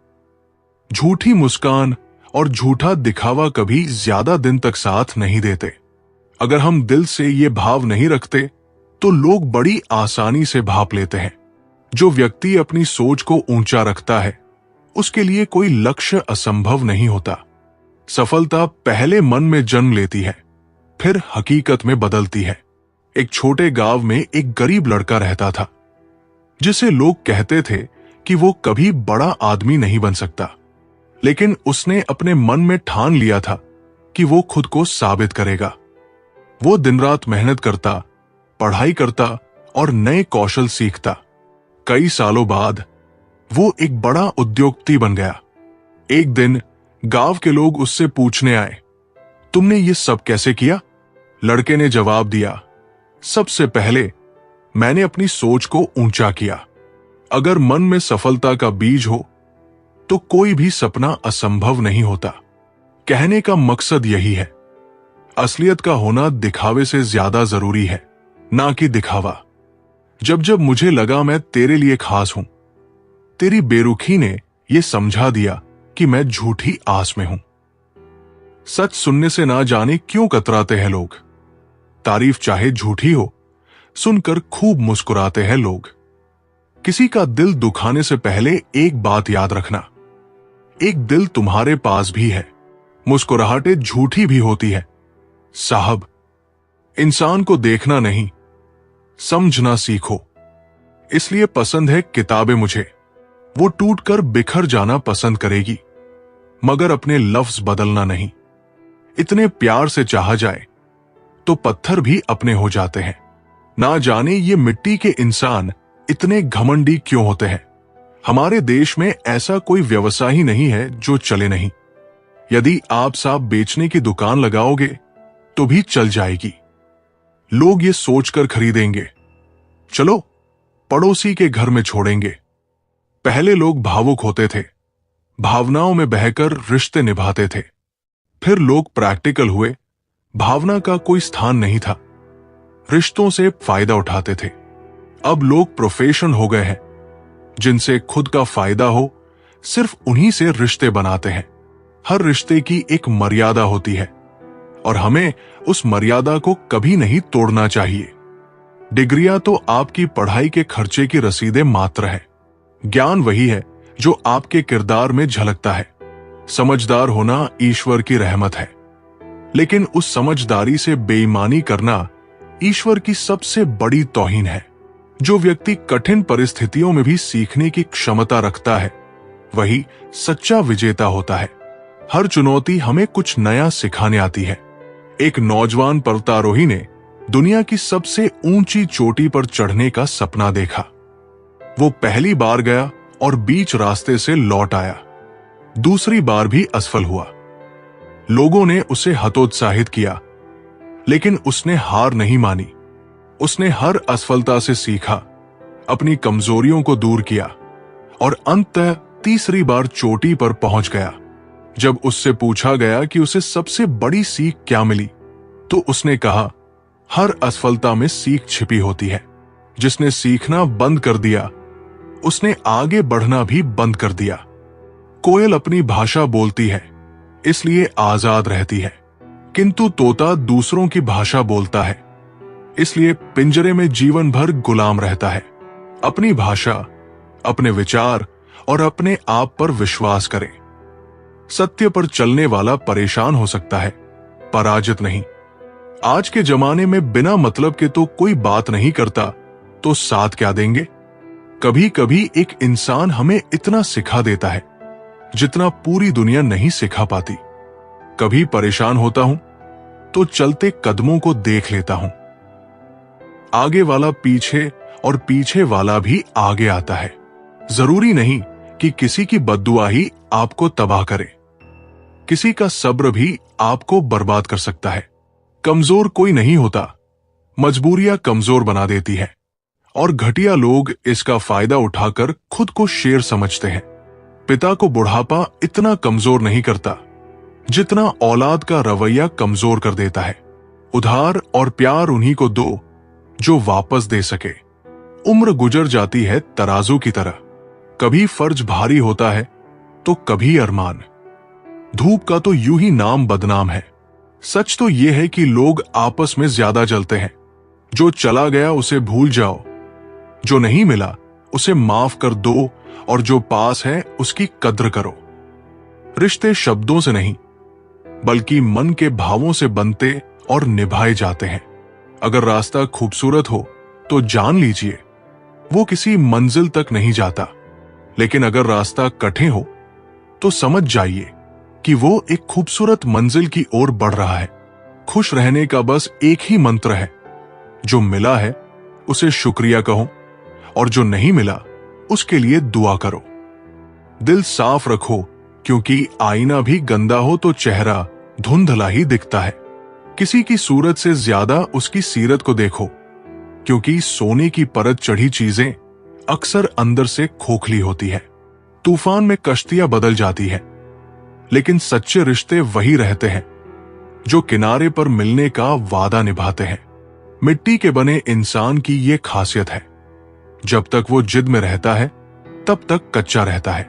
झूठी मुस्कान और झूठा दिखावा कभी ज्यादा दिन तक साथ नहीं देते। अगर हम दिल से ये भाव नहीं रखते तो लोग बड़ी आसानी से भाप लेते हैं। जो व्यक्ति अपनी सोच को ऊंचा रखता है उसके लिए कोई लक्ष्य असंभव नहीं होता। सफलता पहले मन में जन्म लेती है, फिर हकीकत में बदलती है। एक छोटे गांव में एक गरीब लड़का रहता था, जिसे लोग कहते थे कि वो कभी बड़ा आदमी नहीं बन सकता। लेकिन उसने अपने मन में ठान लिया था कि वो खुद को साबित करेगा। वो दिन रात मेहनत करता, पढ़ाई करता और नए कौशल सीखता। कई सालों बाद वो एक बड़ा उद्योगपति बन गया। एक दिन गांव के लोग उससे पूछने आए, तुमने ये सब कैसे किया? लड़के ने जवाब दिया, सबसे पहले मैंने अपनी सोच को ऊंचा किया। अगर मन में सफलता का बीज हो तो कोई भी सपना असंभव नहीं होता। कहने का मकसद यही है, असलियत का होना दिखावे से ज्यादा जरूरी है, ना कि दिखावा। जब जब मुझे लगा मैं तेरे लिए खास हूं, तेरी बेरुखी ने यह समझा दिया कि मैं झूठी आस में हूं। सच सुनने से ना जाने क्यों कतराते हैं लोग। तारीफ चाहे झूठी हो, सुनकर खूब मुस्कुराते हैं लोग। किसी का दिल दुखाने से पहले एक बात याद रखना, एक दिल तुम्हारे पास भी है, मुस्कुराहटें झूठी भी होती है। साहब, इंसान को देखना नहीं, समझना सीखो। इसलिए पसंद है किताबें मुझे, वो टूटकर बिखर जाना पसंद करेगी, मगर अपने लफ्ज बदलना नहीं। इतने प्यार से चाहा जाए तो पत्थर भी अपने हो जाते हैं। ना जाने ये मिट्टी के इंसान इतने घमंडी क्यों होते हैं। हमारे देश में ऐसा कोई व्यवसाय ही नहीं है जो चले नहीं। यदि आप साहब बेचने की दुकान लगाओगे तो भी चल जाएगी। लोग ये सोचकर खरीदेंगे, चलो पड़ोसी के घर में छोड़ेंगे। पहले लोग भावुक होते थे, भावनाओं में बहकर रिश्ते निभाते थे। फिर लोग प्रैक्टिकल हुए, भावना का कोई स्थान नहीं था, रिश्तों से फायदा उठाते थे। अब लोग प्रोफेशन हो गए हैं, जिनसे खुद का फायदा हो, सिर्फ उन्हीं से रिश्ते बनाते हैं। हर रिश्ते की एक मर्यादा होती है और हमें उस मर्यादा को कभी नहीं तोड़ना चाहिए। डिग्रियां तो आपकी पढ़ाई के खर्चे की रसीदें मात्र है। ज्ञान वही है जो आपके किरदार में झलकता है। समझदार होना ईश्वर की रहमत है, लेकिन उस समझदारी से बेईमानी करना ईश्वर की सबसे बड़ी तौहीन है। जो व्यक्ति कठिन परिस्थितियों में भी सीखने की क्षमता रखता है, वही सच्चा विजेता होता है। हर चुनौती हमें कुछ नया सिखाने आती है। एक नौजवान पर्वतारोही ने दुनिया की सबसे ऊंची चोटी पर चढ़ने का सपना देखा। वो पहली बार गया और बीच रास्ते से लौट आया। दूसरी बार भी असफल हुआ। लोगों ने उसे हतोत्साहित किया, लेकिन उसने हार नहीं मानी। उसने हर असफलता से सीखा, अपनी कमजोरियों को दूर किया और अंततः तीसरी बार चोटी पर पहुंच गया। जब उससे पूछा गया कि उसे सबसे बड़ी सीख क्या मिली, तो उसने कहा, हर असफलता में सीख छिपी होती है। जिसने सीखना बंद कर दिया, उसने आगे बढ़ना भी बंद कर दिया। कोयल अपनी भाषा बोलती है, इसलिए आजाद रहती है, किंतु तोता दूसरों की भाषा बोलता है, इसलिए पिंजरे में जीवन भर गुलाम रहता है। अपनी भाषा, अपने विचार और अपने आप पर विश्वास करें। सत्य पर चलने वाला परेशान हो सकता है, पराजित नहीं। आज के जमाने में बिना मतलब के तो कोई बात नहीं करता, तो साथ क्या देंगे। कभी कभी एक इंसान हमें इतना सिखा देता है जितना पूरी दुनिया नहीं सिखा पाती। कभी परेशान होता हूं तो चलते कदमों को देख लेता हूं। आगे वाला पीछे और पीछे वाला भी आगे आता है। जरूरी नहीं कि किसी की बद्दुआ ही आपको तबाह करे। किसी का सब्र भी आपको बर्बाद कर सकता है। कमजोर कोई नहीं होता, मजबूरियां कमजोर बना देती है और घटिया लोग इसका फायदा उठाकर खुद को शेर समझते हैं। पिता को बुढ़ापा इतना कमजोर नहीं करता जितना औलाद का रवैया कमजोर कर देता है। उधार और प्यार उन्हीं को दो जो वापस दे सके। उम्र गुजर जाती है तराजू की तरह, कभी फर्ज भारी होता है तो कभी अरमान। धूप का तो यूं ही नाम बदनाम है। सच तो यह है कि लोग आपस में ज्यादा जलते हैं। जो चला गया उसे भूल जाओ, जो नहीं मिला उसे माफ कर दो और जो पास है उसकी कद्र करो। रिश्ते शब्दों से नहीं, बल्कि मन के भावों से बनते और निभाए जाते हैं। अगर रास्ता खूबसूरत हो तो जान लीजिए वो किसी मंजिल तक नहीं जाता, लेकिन अगर रास्ता कठिन हो तो समझ जाइए कि वो एक खूबसूरत मंजिल की ओर बढ़ रहा है। खुश रहने का बस एक ही मंत्र है, जो मिला है उसे शुक्रिया कहो और जो नहीं मिला उसके लिए दुआ करो। दिल साफ रखो, क्योंकि आईना भी गंदा हो तो चेहरा धुंधला ही दिखता है। किसी की सूरत से ज्यादा उसकी सीरत को देखो, क्योंकि सोने की परत चढ़ी चीजें अक्सर अंदर से खोखली होती है। तूफान में कश्तियां बदल जाती हैं, लेकिन सच्चे रिश्ते वही रहते हैं जो किनारे पर मिलने का वादा निभाते हैं। मिट्टी के बने इंसान की ये खासियत है, जब तक वो जिद में रहता है तब तक कच्चा रहता है,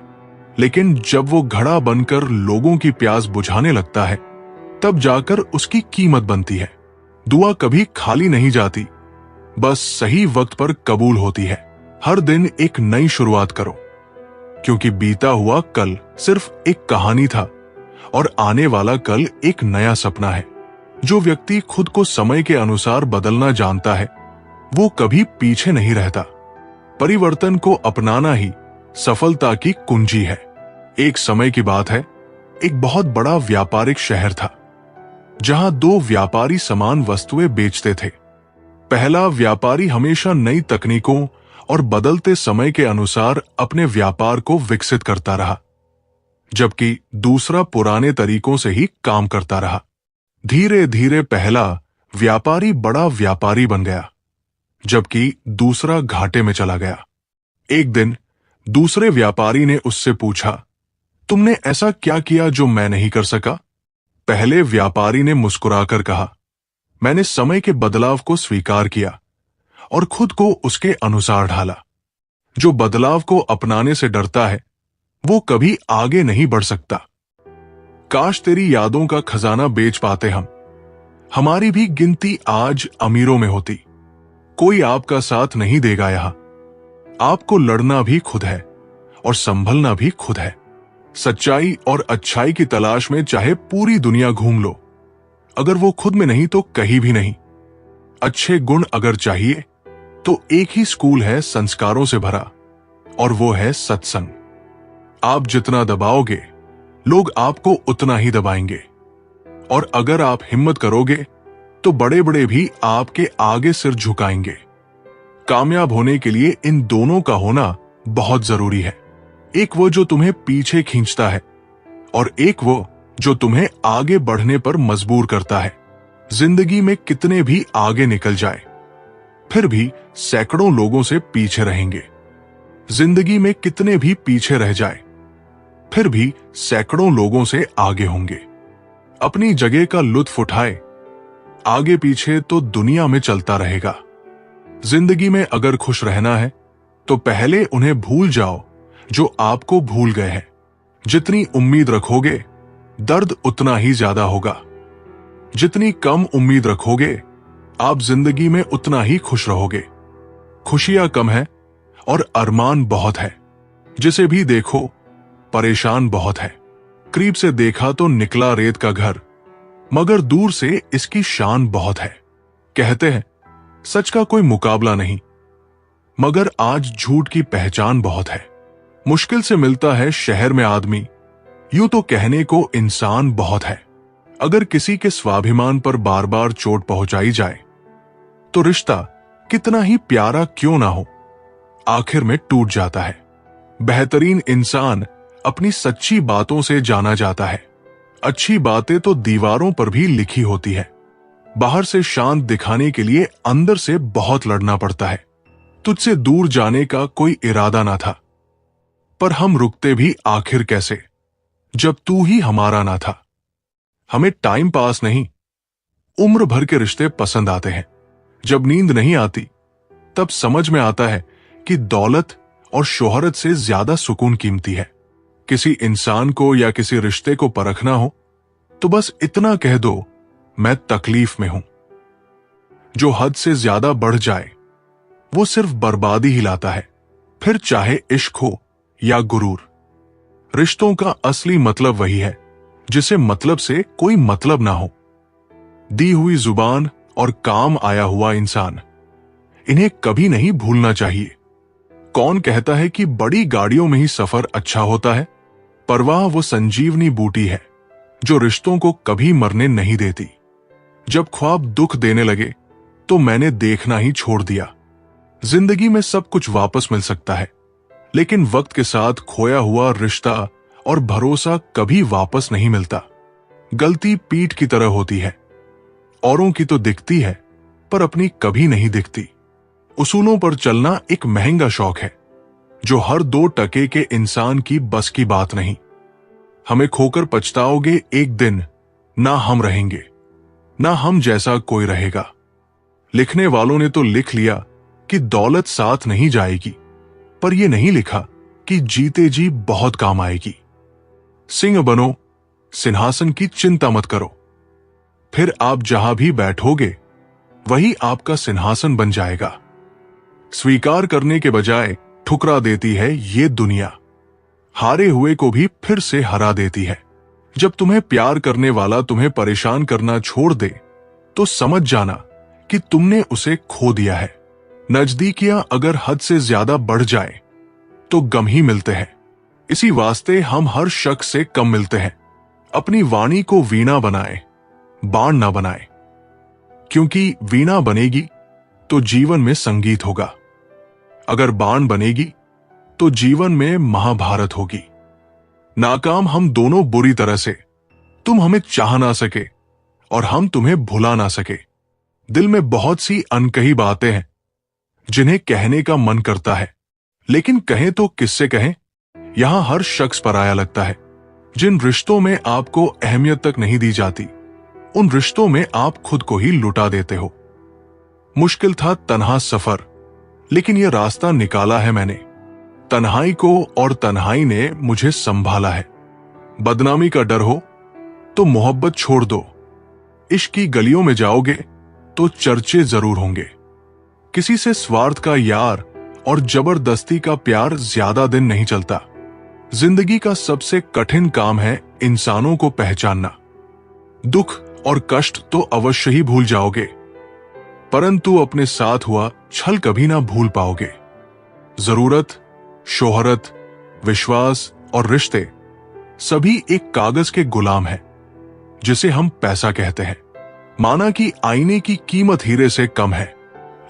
लेकिन जब वो घड़ा बनकर लोगों की प्यास बुझाने लगता है तब जाकर उसकी कीमत बनती है। दुआ कभी खाली नहीं जाती, बस सही वक्त पर कबूल होती है। हर दिन एक नई शुरुआत करो, क्योंकि बीता हुआ कल सिर्फ एक कहानी था और आने वाला कल एक नया सपना है। जो व्यक्ति खुद को समय के अनुसार बदलना जानता है वो कभी पीछे नहीं रहता। परिवर्तन को अपनाना ही सफलता की कुंजी है। एक समय की बात है, एक बहुत बड़ा व्यापारिक शहर था जहां दो व्यापारी समान वस्तुएं बेचते थे। पहला व्यापारी हमेशा नई तकनीकों और बदलते समय के अनुसार अपने व्यापार को विकसित करता रहा, जबकि दूसरा पुराने तरीकों से ही काम करता रहा। धीरे धीरे पहला व्यापारी बड़ा व्यापारी बन गया, जबकि दूसरा घाटे में चला गया। एक दिन दूसरे व्यापारी ने उससे पूछा, तुमने ऐसा क्या किया जो मैं नहीं कर सका? पहले व्यापारी ने मुस्कुराकर कहा, मैंने समय के बदलाव को स्वीकार किया और खुद को उसके अनुसार ढाला। जो बदलाव को अपनाने से डरता है वो कभी आगे नहीं बढ़ सकता। काश तेरी यादों का खजाना बेच पाते हम, हमारी भी गिनती आज अमीरों में होती। कोई आपका साथ नहीं देगा यहां, आपको लड़ना भी खुद है और संभलना भी खुद है। सच्चाई और अच्छाई की तलाश में चाहे पूरी दुनिया घूम लो, अगर वो खुद में नहीं तो कहीं भी नहीं। अच्छे गुण अगर चाहिए तो एक ही स्कूल है संस्कारों से भरा, और वो है सत्संग। आप जितना दबाओगे लोग आपको उतना ही दबाएंगे, और अगर आप हिम्मत करोगे तो बड़े बड़े भी आपके आगे सिर झुकाएंगे। कामयाब होने के लिए इन दोनों का होना बहुत जरूरी है। एक वो जो तुम्हें पीछे खींचता है और एक वो जो तुम्हें आगे बढ़ने पर मजबूर करता है। जिंदगी में कितने भी आगे निकल जाए फिर भी सैकड़ों लोगों से पीछे रहेंगे। जिंदगी में कितने भी पीछे रह जाए फिर भी सैकड़ों लोगों से आगे होंगे। अपनी जगह का लुत्फ उठाए, आगे पीछे तो दुनिया में चलता रहेगा। जिंदगी में अगर खुश रहना है तो पहले उन्हें भूल जाओ जो आपको भूल गए हैं। जितनी उम्मीद रखोगे दर्द उतना ही ज्यादा होगा। जितनी कम उम्मीद रखोगे आप जिंदगी में उतना ही खुश रहोगे। खुशियां कम है और अरमान बहुत है। जिसे भी देखो परेशान बहुत है। करीब से देखा तो निकला रेत का घर, मगर दूर से इसकी शान बहुत है। कहते हैं सच का कोई मुकाबला नहीं, मगर आज झूठ की पहचान बहुत है। मुश्किल से मिलता है शहर में आदमी, यूं तो कहने को इंसान बहुत है। अगर किसी के स्वाभिमान पर बार बार चोट पहुंचाई जाए तो रिश्ता कितना ही प्यारा क्यों ना हो, आखिर में टूट जाता है। बेहतरीन इंसान अपनी सच्ची बातों से जाना जाता है। अच्छी बातें तो दीवारों पर भी लिखी होती है। बाहर से शांत दिखाने के लिए अंदर से बहुत लड़ना पड़ता है। तुझसे दूर जाने का कोई इरादा ना था, पर हम रुकते भी आखिर कैसे जब तू ही हमारा ना था। हमें टाइम पास नहीं, उम्र भर के रिश्ते पसंद आते हैं। जब नींद नहीं आती तब समझ में आता है कि दौलत और शोहरत से ज्यादा सुकून कीमती है। किसी इंसान को या किसी रिश्ते को परखना हो तो बस इतना कह दो, मैं तकलीफ में हूं। जो हद से ज्यादा बढ़ जाए वो सिर्फ बर्बादी ही लाता है, फिर चाहे इश्क हो या गुरूर। रिश्तों का असली मतलब वही है जिसे मतलब से कोई मतलब ना हो, दी हुई जुबान और काम आया हुआ इंसान, इन्हें कभी नहीं भूलना चाहिए। कौन कहता है कि बड़ी गाड़ियों में ही सफर अच्छा होता है? परवाह वो संजीवनी बूटी है जो रिश्तों को कभी मरने नहीं देती। जब ख्वाब दुख देने लगे तो मैंने देखना ही छोड़ दिया। जिंदगी में सब कुछ वापस मिल सकता है, लेकिन वक्त के साथ खोया हुआ रिश्ता और भरोसा कभी वापस नहीं मिलता। गलती पीठ की तरह होती है, औरों की तो दिखती है पर अपनी कभी नहीं दिखती। उसूलों पर चलना एक महंगा शौक है जो हर 2 टके के इंसान की बस की बात नहीं। हमें खोकर पछताओगे एक दिन, ना हम रहेंगे, ना हम जैसा कोई रहेगा। लिखने वालों ने तो लिख लिया कि दौलत साथ नहीं जाएगी, पर यह नहीं लिखा कि जीते जी बहुत काम आएगी। सिंह बनो, सिंहासन की चिंता मत करो, फिर आप जहां भी बैठोगे वही आपका सिंहासन बन जाएगा। स्वीकार करने के बजाय ठुकरा देती है ये दुनिया, हारे हुए को भी फिर से हरा देती है। जब तुम्हें प्यार करने वाला तुम्हें परेशान करना छोड़ दे तो समझ जाना कि तुमने उसे खो दिया है। नजदीकियां अगर हद से ज्यादा बढ़ जाए तो गम ही मिलते हैं। इसी वास्ते हम हर शख्स से कम मिलते हैं। अपनी वाणी को वीणा बनाए, बाण ना बनाए, क्योंकि वीणा बनेगी तो जीवन में संगीत होगा, अगर बाण बनेगी तो जीवन में महाभारत होगी। नाकाम हम दोनों बुरी तरह से, तुम हमें चाह ना सके और हम तुम्हें भुला ना सके। दिल में बहुत सी अनकही बातें हैं जिन्हें कहने का मन करता है, लेकिन कहें तो किससे कहें? यहां हर शख्स पराया लगता है। जिन रिश्तों में आपको अहमियत तक नहीं दी जाती, उन रिश्तों में आप खुद को ही लुटा देते हो। मुश्किल था तन्हा सफर, लेकिन यह रास्ता निकाला है मैंने। तन्हाई को और तन्हाई ने मुझे संभाला है। बदनामी का डर हो तो मोहब्बत छोड़ दो। इश्क की गलियों में जाओगे तो चर्चे जरूर होंगे। किसी से स्वार्थ का यार और जबरदस्ती का प्यार ज्यादा दिन नहीं चलता। जिंदगी का सबसे कठिन काम है इंसानों को पहचानना। दुख और कष्ट तो अवश्य ही भूल जाओगे, परंतु अपने साथ हुआ छल कभी ना भूल पाओगे। जरूरत, शोहरत, विश्वास और रिश्ते सभी एक कागज के गुलाम हैं जिसे हम पैसा कहते हैं। माना कि आईने की कीमत हीरे से कम है,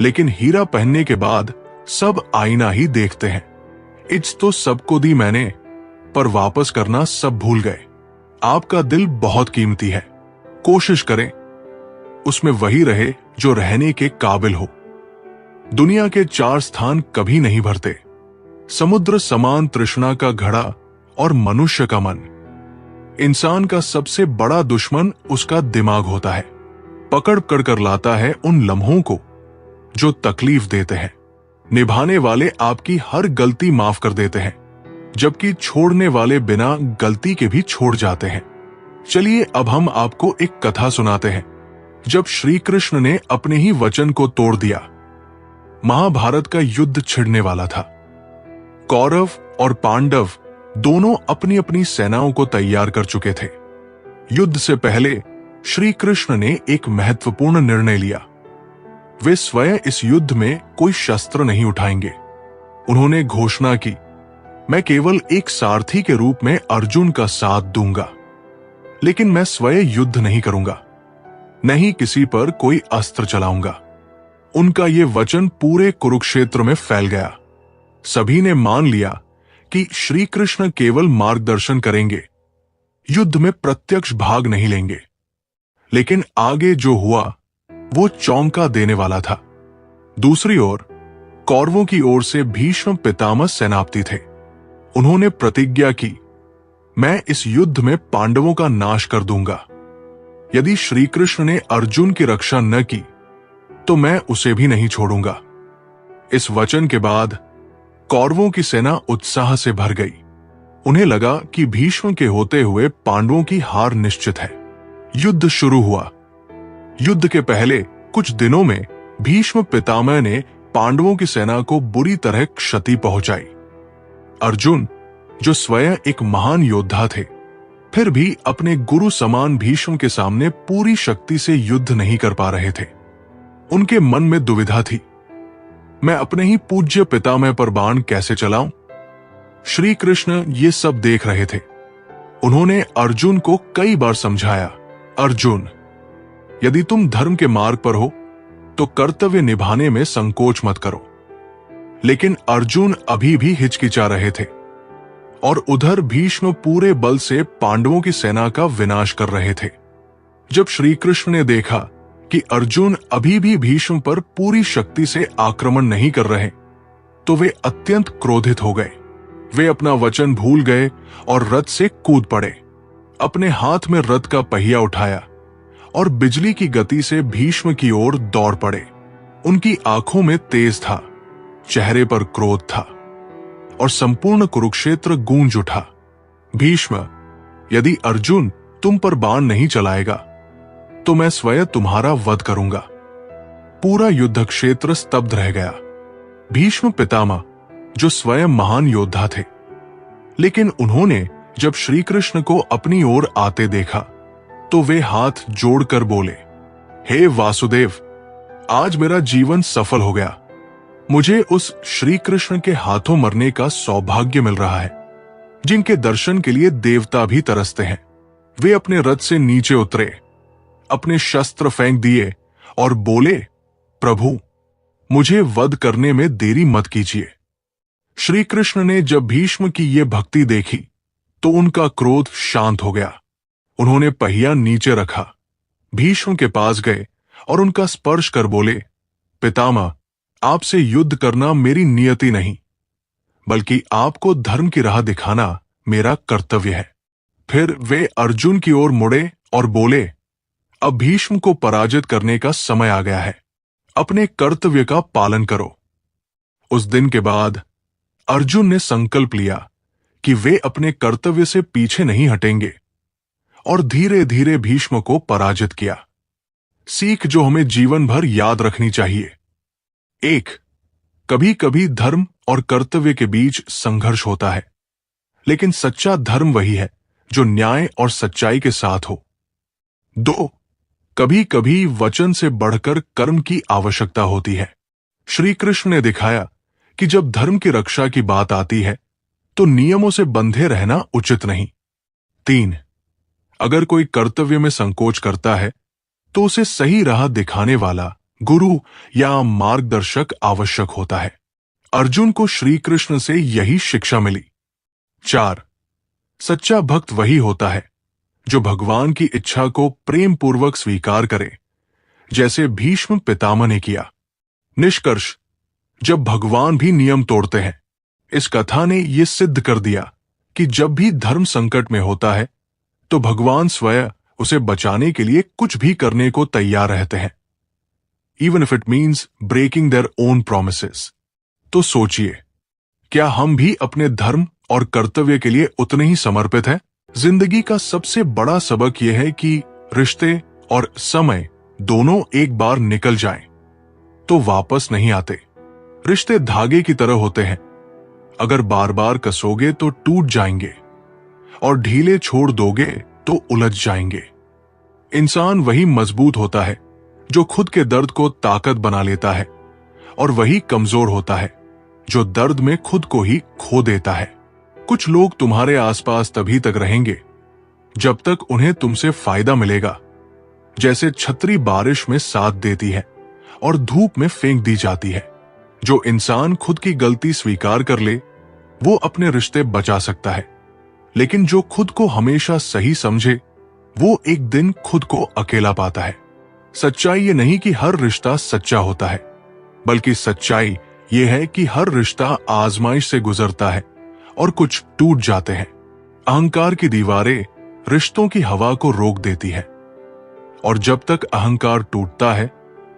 लेकिन हीरा पहनने के बाद सब आईना ही देखते हैं। इज्जत तो सबको दी मैंने, पर वापस करना सब भूल गए। आपका दिल बहुत कीमती है, कोशिश करें उसमें वही रहे जो रहने के काबिल हो। दुनिया के 4 स्थान कभी नहीं भरते, समुद्र समान तृष्णा का घड़ा और मनुष्य का मन। इंसान का सबसे बड़ा दुश्मन उसका दिमाग होता है। पकड़ कर लाता है उन लम्हों को जो तकलीफ देते हैं। निभाने वाले आपकी हर गलती माफ कर देते हैं, जबकि छोड़ने वाले बिना गलती के भी छोड़ जाते हैं। चलिए अब हम आपको एक कथा सुनाते हैं। जब श्री कृष्ण ने अपने ही वचन को तोड़ दिया, महाभारत का युद्ध छिड़ने वाला था। कौरव और पांडव दोनों अपनी अपनी सेनाओं को तैयार कर चुके थे। युद्ध से पहले श्री कृष्ण ने एक महत्वपूर्ण निर्णय लिया। वे स्वयं इस युद्ध में कोई शस्त्र नहीं उठाएंगे। उन्होंने घोषणा की, मैं केवल एक सारथी के रूप में अर्जुन का साथ दूंगा, लेकिन मैं स्वयं युद्ध नहीं करूंगा, न ही किसी पर कोई अस्त्र चलाऊंगा। उनका यह वचन पूरे कुरुक्षेत्र में फैल गया। सभी ने मान लिया कि श्री कृष्ण केवल मार्गदर्शन करेंगे, युद्ध में प्रत्यक्ष भाग नहीं लेंगे। लेकिन आगे जो हुआ वो चौंका देने वाला था। दूसरी ओर कौरवों की ओर से भीष्म पितामह सेनापति थे। उन्होंने प्रतिज्ञा की, मैं इस युद्ध में पांडवों का नाश कर दूंगा। यदि श्री कृष्ण ने अर्जुन की रक्षा न की तो मैं उसे भी नहीं छोड़ूंगा। इस वचन के बाद कौरवों की सेना उत्साह से भर गई। उन्हें लगा कि भीष्म के होते हुए पांडवों की हार निश्चित है। युद्ध शुरू हुआ। युद्ध के पहले कुछ दिनों में भीष्म पितामह ने पांडवों की सेना को बुरी तरह क्षति पहुंचाई। अर्जुन, जो स्वयं एक महान योद्धा थे, फिर भी अपने गुरु समान भीष्म के सामने पूरी शक्ति से युद्ध नहीं कर पा रहे थे। उनके मन में दुविधा थी, मैं अपने ही पूज्य पितामह पर बाण कैसे चलाऊं? श्री कृष्ण ये सब देख रहे थे। उन्होंने अर्जुन को कई बार समझाया, अर्जुन, यदि तुम धर्म के मार्ग पर हो तो कर्तव्य निभाने में संकोच मत करो। लेकिन अर्जुन अभी भी हिचकिचा रहे थे और उधर भीष्म पूरे बल से पांडवों की सेना का विनाश कर रहे थे। जब श्री कृष्ण ने देखा कि अर्जुन अभी भी भीष्म पर पूरी शक्ति से आक्रमण नहीं कर रहे, तो वे अत्यंत क्रोधित हो गए। वे अपना वचन भूल गए और रथ से कूद पड़े। अपने हाथ में रथ का पहिया उठाया और बिजली की गति से भीष्म की ओर दौड़ पड़े। उनकी आंखों में तेज था, चेहरे पर क्रोध था और संपूर्ण कुरुक्षेत्र गूंज उठा। भीष्म, यदि अर्जुन तुम पर बाण नहीं चलाएगा तो मैं स्वयं तुम्हारा वध करूंगा। पूरा युद्ध क्षेत्र स्तब्ध रह गया। भीष्म पितामह जो स्वयं महान योद्धा थे, लेकिन उन्होंने जब श्री कृष्ण को अपनी ओर आते देखा तो वे हाथ जोड़कर बोले, हे वासुदेव, आज मेरा जीवन सफल हो गया। मुझे उस श्री कृष्ण के हाथों मरने का सौभाग्य मिल रहा है, जिनके दर्शन के लिए देवता भी तरसते हैं। वे अपने रथ से नीचे उतरे, अपने शस्त्र फेंक दिए और बोले, प्रभु, मुझे वध करने में देरी मत कीजिए। श्री कृष्ण ने जब भीष्म की ये भक्ति देखी तो उनका क्रोध शांत हो गया। उन्होंने पहिया नीचे रखा, भीष्म के पास गए और उनका स्पर्श कर बोले, पितामह, आपसे युद्ध करना मेरी नियति नहीं, बल्कि आपको धर्म की राह दिखाना मेरा कर्तव्य है। फिर वे अर्जुन की ओर मुड़े और बोले, अब भीष्म को पराजित करने का समय आ गया है, अपने कर्तव्य का पालन करो। उस दिन के बाद अर्जुन ने संकल्प लिया कि वे अपने कर्तव्य से पीछे नहीं हटेंगे और धीरे धीरे भीष्म को पराजित किया। सीख जो हमें जीवन भर याद रखनी चाहिए। 1. कभी कभी धर्म और कर्तव्य के बीच संघर्ष होता है, लेकिन सच्चा धर्म वही है जो न्याय और सच्चाई के साथ हो। 2. कभी कभी वचन से बढ़कर कर्म की आवश्यकता होती है। श्री कृष्ण ने दिखाया कि जब धर्म की रक्षा की बात आती है तो नियमों से बंधे रहना उचित नहीं। 3. अगर कोई कर्तव्य में संकोच करता है तो उसे सही राह दिखाने वाला गुरु या मार्गदर्शक आवश्यक होता है। अर्जुन को श्री कृष्ण से यही शिक्षा मिली। 4. सच्चा भक्त वही होता है जो भगवान की इच्छा को प्रेम पूर्वक स्वीकार करे, जैसे भीष्म पितामह ने किया। निष्कर्ष, जब भगवान भी नियम तोड़ते हैं। इस कथा ने यह सिद्ध कर दिया कि जब भी धर्म संकट में होता है तो भगवान स्वयं उसे बचाने के लिए कुछ भी करने को तैयार रहते हैं, even if it means breaking their own promises. तो सोचिए, क्या हम भी अपने धर्म और कर्तव्य के लिए उतने ही समर्पित हैं? जिंदगी का सबसे बड़ा सबक यह है कि रिश्ते और समय दोनों एक बार निकल जाएं तो वापस नहीं आते। रिश्ते धागे की तरह होते हैं, अगर बार बार कसोगे तो टूट जाएंगे और ढीले छोड़ दोगे तो उलझ जाएंगे। इंसान वही मजबूत होता है जो खुद के दर्द को ताकत बना लेता है, और वही कमजोर होता है जो दर्द में खुद को ही खो देता है। कुछ लोग तुम्हारे आसपास तभी तक रहेंगे जब तक उन्हें तुमसे फायदा मिलेगा। जैसे छतरी बारिश में साथ देती है और धूप में फेंक दी जाती है। जो इंसान खुद की गलती स्वीकार कर ले वो अपने रिश्ते बचा सकता है, लेकिन जो खुद को हमेशा सही समझे वो एक दिन खुद को अकेला पाता है। सच्चाई ये नहीं कि हर रिश्ता सच्चा होता है, बल्कि सच्चाई ये है कि हर रिश्ता आजमाइश से गुजरता है और कुछ टूट जाते हैं। अहंकार की दीवारें रिश्तों की हवा को रोक देती है, और जब तक अहंकार टूटता है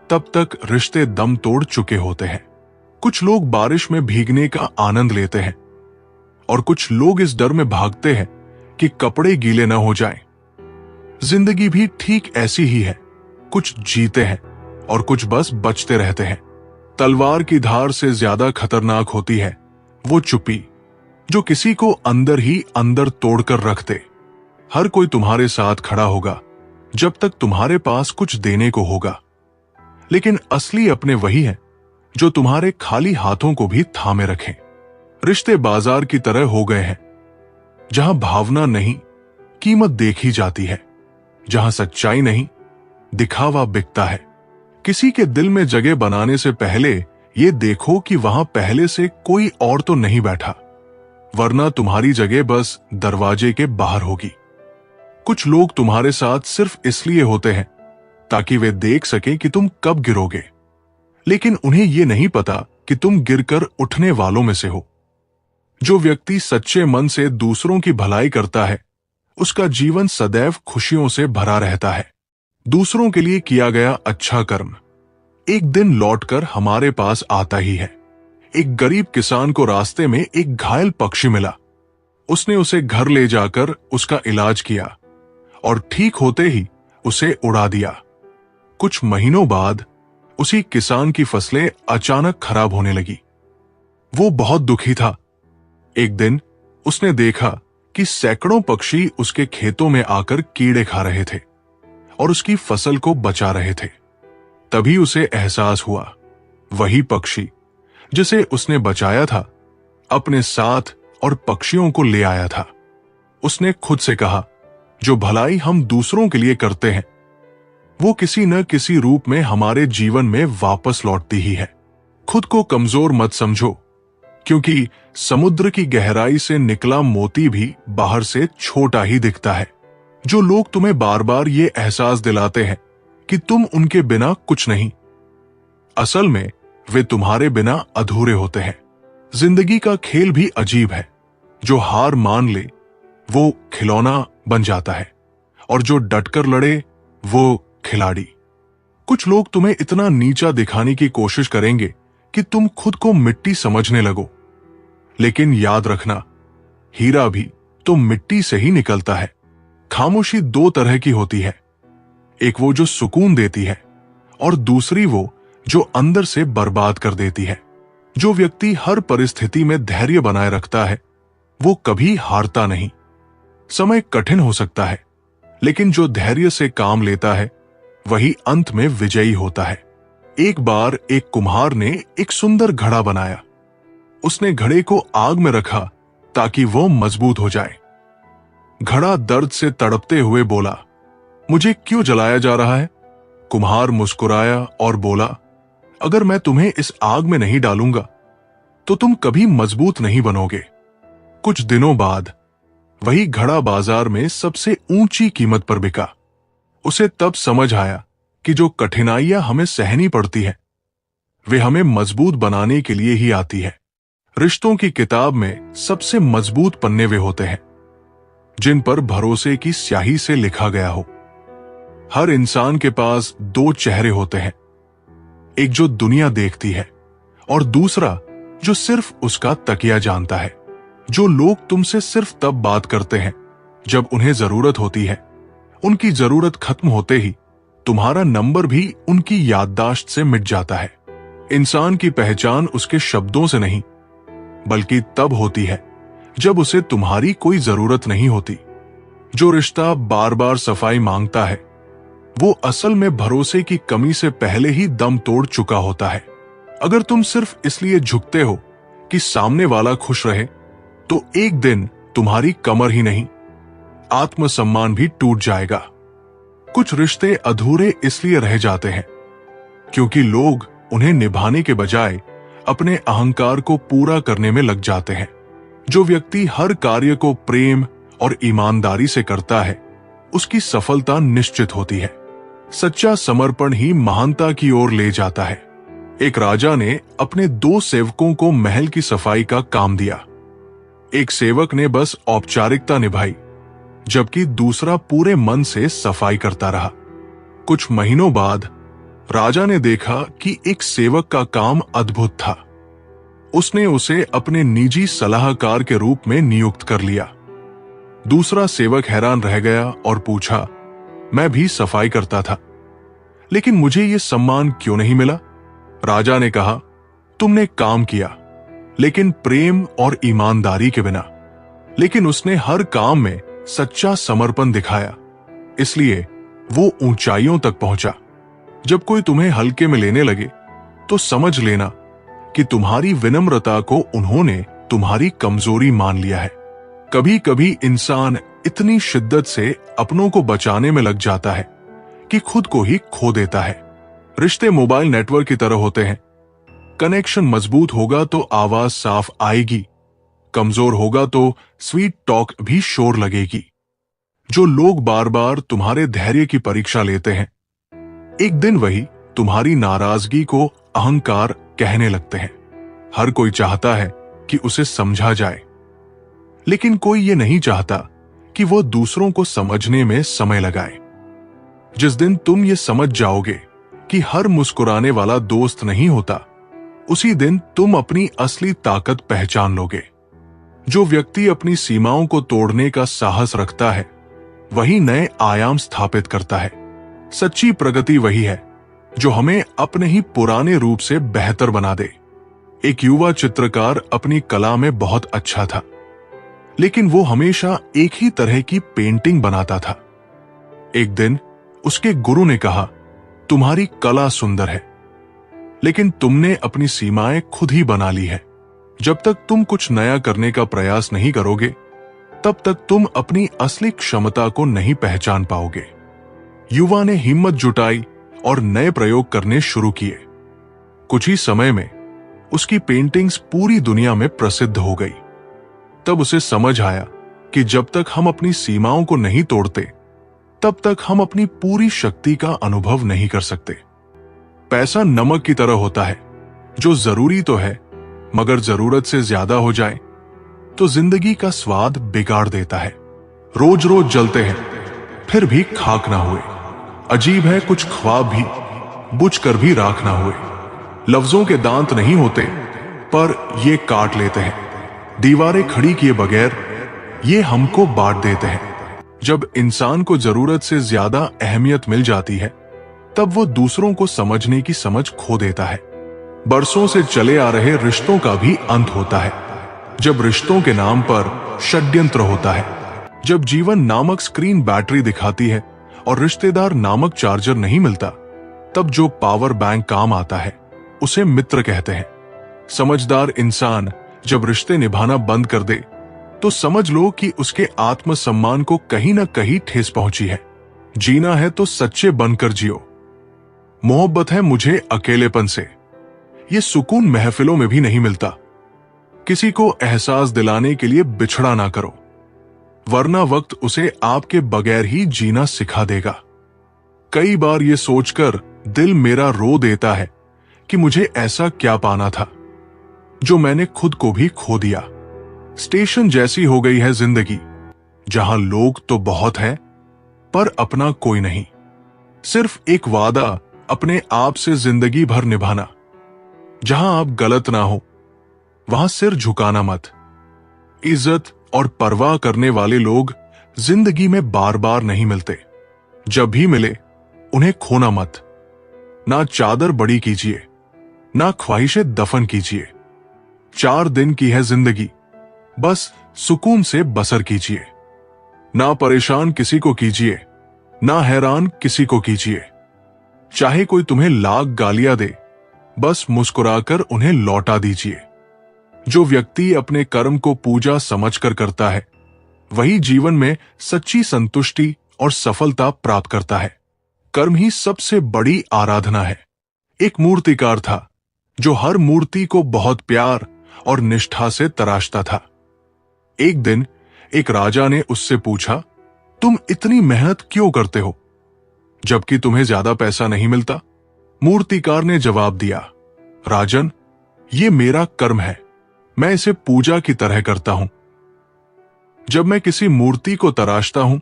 तब तक रिश्ते दम तोड़ चुके होते हैं। कुछ लोग बारिश में भीगने का आनंद लेते हैं और कुछ लोग इस डर में भागते हैं कि कपड़े गीले न हो जाएं। जिंदगी भी ठीक ऐसी ही है, कुछ जीते हैं और कुछ बस बचते रहते हैं। तलवार की धार से ज्यादा खतरनाक होती है वो चुप्पी जो किसी को अंदर ही अंदर तोड़कर रख दे। हर कोई तुम्हारे साथ खड़ा होगा जब तक तुम्हारे पास कुछ देने को होगा, लेकिन असली अपने वही हैं जो तुम्हारे खाली हाथों को भी थामे रखें। रिश्ते बाजार की तरह हो गए हैं, जहां भावना नहीं कीमत देखी जाती है, जहां सच्चाई नहीं दिखावा बिकता है। किसी के दिल में जगह बनाने से पहले ये देखो कि वहां पहले से कोई और तो नहीं बैठा, वरना तुम्हारी जगह बस दरवाजे के बाहर होगी। कुछ लोग तुम्हारे साथ सिर्फ इसलिए होते हैं ताकि वे देख सकें कि तुम कब गिरोगे, लेकिन उन्हें यह नहीं पता कि तुम गिरकर उठने वालों में से हो। जो व्यक्ति सच्चे मन से दूसरों की भलाई करता है, उसका जीवन सदैव खुशियों से भरा रहता है। दूसरों के लिए किया गया अच्छा कर्म एक दिन लौटकर हमारे पास आता ही है। एक गरीब किसान को रास्ते में एक घायल पक्षी मिला। उसने उसे घर ले जाकर उसका इलाज किया और ठीक होते ही उसे उड़ा दिया। कुछ महीनों बाद उसी किसान की फसलें अचानक खराब होने लगी। वो बहुत दुखी था। एक दिन उसने देखा कि सैकड़ों पक्षी उसके खेतों में आकर कीड़े खा रहे थे और उसकी फसल को बचा रहे थे। तभी उसे एहसास हुआ, वही पक्षी जिसे उसने बचाया था अपने साथ और पक्षियों को ले आया था। उसने खुद से कहा, जो भलाई हम दूसरों के लिए करते हैं वो किसी न किसी रूप में हमारे जीवन में वापस लौटती ही है। खुद को कमजोर मत समझो, क्योंकि समुद्र की गहराई से निकला मोती भी बाहर से छोटा ही दिखता है। जो लोग तुम्हें बार बार ये एहसास दिलाते हैं कि तुम उनके बिना कुछ नहीं, असल में वे तुम्हारे बिना अधूरे होते हैं। जिंदगी का खेल भी अजीब है। जो हार मान ले वो खिलौना बन जाता है और जो डटकर लड़े वो खिलाड़ी। कुछ लोग तुम्हें इतना नीचा दिखाने की कोशिश करेंगे कि तुम खुद को मिट्टी समझने लगो, लेकिन याद रखना, हीरा भी तो मिट्टी से ही निकलता है। खामोशी दो तरह की होती है, एक वो जो सुकून देती है और दूसरी वो जो अंदर से बर्बाद कर देती है। जो व्यक्ति हर परिस्थिति में धैर्य बनाए रखता है वो कभी हारता नहीं। समय कठिन हो सकता है, लेकिन जो धैर्य से काम लेता है वही अंत में विजयी होता है। एक बार एक कुम्हार ने एक सुंदर घड़ा बनाया। उसने घड़े को आग में रखा ताकि वो मजबूत हो जाए। घड़ा दर्द से तड़पते हुए बोला, मुझे क्यों जलाया जा रहा है? कुम्हार मुस्कुराया और बोला, अगर मैं तुम्हें इस आग में नहीं डालूंगा तो तुम कभी मजबूत नहीं बनोगे। कुछ दिनों बाद वही घड़ा बाजार में सबसे ऊंची कीमत पर बिका। उसे तब समझ आया कि जो कठिनाइयां हमें सहनी पड़ती हैं वे हमें मजबूत बनाने के लिए ही आती है। रिश्तों की किताब में सबसे मजबूत पन्ने वे होते हैं जिन पर भरोसे की स्याही से लिखा गया हो। हर इंसान के पास दो चेहरे होते हैं, एक जो दुनिया देखती है और दूसरा जो सिर्फ उसका तकिया जानता है। जो लोग तुमसे सिर्फ तब बात करते हैं जब उन्हें जरूरत होती है, उनकी जरूरत खत्म होते ही तुम्हारा नंबर भी उनकी याददाश्त से मिट जाता है। इंसान की पहचान उसके शब्दों से नहीं बल्कि तब होती है जब उसे तुम्हारी कोई जरूरत नहीं होती। जो रिश्ता बार बार सफाई मांगता है वो असल में भरोसे की कमी से पहले ही दम तोड़ चुका होता है। अगर तुम सिर्फ इसलिए झुकते हो कि सामने वाला खुश रहे तो एक दिन तुम्हारी कमर ही नहीं आत्मसम्मान भी टूट जाएगा। कुछ रिश्ते अधूरे इसलिए रह जाते हैं क्योंकि लोग उन्हें निभाने के बजाय अपने अहंकार को पूरा करने में लग जाते हैं। जो व्यक्ति हर कार्य को प्रेम और ईमानदारी से करता है उसकी सफलता निश्चित होती है। सच्चा समर्पण ही महानता की ओर ले जाता है। एक राजा ने अपने दो सेवकों को महल की सफाई का काम दिया। एक सेवक ने बस औपचारिकता निभाई जबकि दूसरा पूरे मन से सफाई करता रहा। कुछ महीनों बाद राजा ने देखा कि एक सेवक का काम अद्भुत था। उसने उसे अपने निजी सलाहकार के रूप में नियुक्त कर लिया। दूसरा सेवक हैरान रह गया और पूछा, मैं भी सफाई करता था लेकिन मुझे यह सम्मान क्यों नहीं मिला? राजा ने कहा, तुमने काम किया लेकिन प्रेम और ईमानदारी के बिना। लेकिन उसने हर काम में सच्चा समर्पण दिखाया, इसलिए वो ऊंचाइयों तक पहुंचा। जब कोई तुम्हें हल्के में लेने लगे तो समझ लेना कि तुम्हारी विनम्रता को उन्होंने तुम्हारी कमजोरी मान लिया है। कभी कभी इंसान इतनी शिद्दत से अपनों को बचाने में लग जाता है कि खुद को ही खो देता है। रिश्ते मोबाइल नेटवर्क की तरह होते हैं। कनेक्शन मजबूत होगा तो आवाज साफ आएगी, कमजोर होगा तो स्वीट टॉक भी शोर लगेगी। जो लोग बार बार तुम्हारे धैर्य की परीक्षा लेते हैं, एक दिन वही तुम्हारी नाराजगी को अहंकार कहने लगते हैं। हर कोई चाहता है कि उसे समझा जाए, लेकिन कोई ये नहीं चाहता कि वो दूसरों को समझने में समय लगाए। जिस दिन तुम ये समझ जाओगे कि हर मुस्कुराने वाला दोस्त नहीं होता, उसी दिन तुम अपनी असली ताकत पहचान लोगे। जो व्यक्ति अपनी सीमाओं को तोड़ने का साहस रखता है, वही नए आयाम स्थापित करता है। सच्ची प्रगति वही है जो हमें अपने ही पुराने रूप से बेहतर बना दे। एक युवा चित्रकार अपनी कला में बहुत अच्छा था, लेकिन वो हमेशा एक ही तरह की पेंटिंग बनाता था। एक दिन उसके गुरु ने कहा, तुम्हारी कला सुंदर है, लेकिन तुमने अपनी सीमाएं खुद ही बना ली है। जब तक तुम कुछ नया करने का प्रयास नहीं करोगे, तब तक तुम अपनी असली क्षमता को नहीं पहचान पाओगे। युवा ने हिम्मत जुटाई और नए प्रयोग करने शुरू किए। कुछ ही समय में उसकी पेंटिंग्स पूरी दुनिया में प्रसिद्ध हो गई। तब उसे समझ आया कि जब तक हम अपनी सीमाओं को नहीं तोड़ते, तब तक हम अपनी पूरी शक्ति का अनुभव नहीं कर सकते। पैसा नमक की तरह होता है, जो जरूरी तो है, मगर जरूरत से ज्यादा हो जाए तो जिंदगी का स्वाद बिगाड़ देता है। रोज रोज जलते हैं, फिर भी खाक ना हुए। अजीब है कुछ ख्वाब भी बुझ कर भी राख ना हुए। लफ्जों के दांत नहीं होते, पर ये काट लेते हैं। दीवारें खड़ी किए बगैर ये हमको बांट देते हैं। जब इंसान को जरूरत से ज्यादा अहमियत मिल जाती है, तब वो दूसरों को समझने की समझ खो देता है। बरसों से चले आ रहे रिश्तों का भी अंत होता है, जब रिश्तों के नाम पर षड्यंत्र होता है। जब जीवन नामक स्क्रीन बैटरी दिखाती है और रिश्तेदार नामक चार्जर नहीं मिलता, तब जो पावर बैंक काम आता है उसे मित्र कहते हैं। समझदार इंसान जब रिश्ते निभाना बंद कर दे, तो समझ लो कि उसके आत्मसम्मान को कहीं ना कहीं ठेस पहुंची है। जीना है तो सच्चे बनकर जियो। मोहब्बत है मुझे अकेलेपन से, ये सुकून महफिलों में भी नहीं मिलता। किसी को एहसास दिलाने के लिए बिछड़ा ना करो, वरना वक्त उसे आपके बगैर ही जीना सिखा देगा। कई बार ये सोचकर दिल मेरा रो देता है कि मुझे ऐसा क्या पाना था जो मैंने खुद को भी खो दिया। स्टेशन जैसी हो गई है जिंदगी, जहां लोग तो बहुत हैं, पर अपना कोई नहीं। सिर्फ एक वादा अपने आप से जिंदगी भर निभाना। जहां आप गलत ना हो, वहां सिर झुकाना मत। इज्जत और परवाह करने वाले लोग जिंदगी में बार बार नहीं मिलते। जब भी मिले उन्हें खोना मत। ना चादर बड़ी कीजिए, ना ख्वाहिशें दफन कीजिए। 4 दिन की है जिंदगी, बस सुकून से बसर कीजिए। ना परेशान किसी को कीजिए, ना हैरान किसी को कीजिए। चाहे कोई तुम्हें लाख गालियां दे, बस मुस्कुराकर उन्हें लौटा दीजिए। जो व्यक्ति अपने कर्म को पूजा समझकर करता है, वही जीवन में सच्ची संतुष्टि और सफलता प्राप्त करता है। कर्म ही सबसे बड़ी आराधना है। एक मूर्तिकार था जो हर मूर्ति को बहुत प्यार और निष्ठा से तराशता था। एक दिन एक राजा ने उससे पूछा, तुम इतनी मेहनत क्यों करते हो, जबकि तुम्हें ज्यादा पैसा नहीं मिलता? मूर्तिकार ने जवाब दिया, राजन, ये मेरा कर्म है, मैं इसे पूजा की तरह करता हूं। जब मैं किसी मूर्ति को तराशता हूं,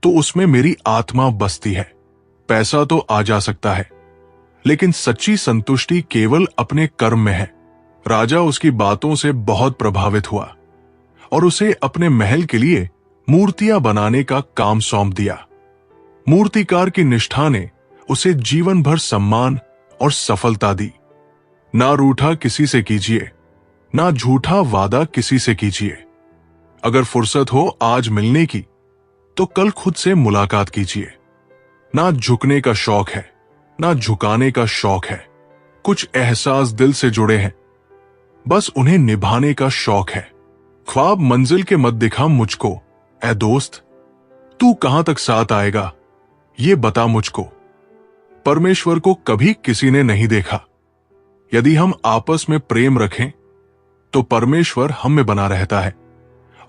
तो उसमें मेरी आत्मा बसती है। पैसा तो आ जा सकता है, लेकिन सच्ची संतुष्टि केवल अपने कर्म में है। राजा उसकी बातों से बहुत प्रभावित हुआ और उसे अपने महल के लिए मूर्तियां बनाने का काम सौंप दिया। मूर्तिकार की निष्ठा ने उसे जीवन भर सम्मान और सफलता दी। ना रूठा किसी से कीजिए, ना झूठा वादा किसी से कीजिए। अगर फुर्सत हो आज मिलने की, तो कल खुद से मुलाकात कीजिए। ना झुकने का शौक है, ना झुकाने का शौक है। कुछ एहसास दिल से जुड़े हैं, बस उन्हें निभाने का शौक है। ख्वाब मंजिल के मत दिखा मुझको, ऐ दोस्त तू कहां तक साथ आएगा, ये बता मुझको। परमेश्वर को कभी किसी ने नहीं देखा। यदि हम आपस में प्रेम रखें तो परमेश्वर हम में बना रहता है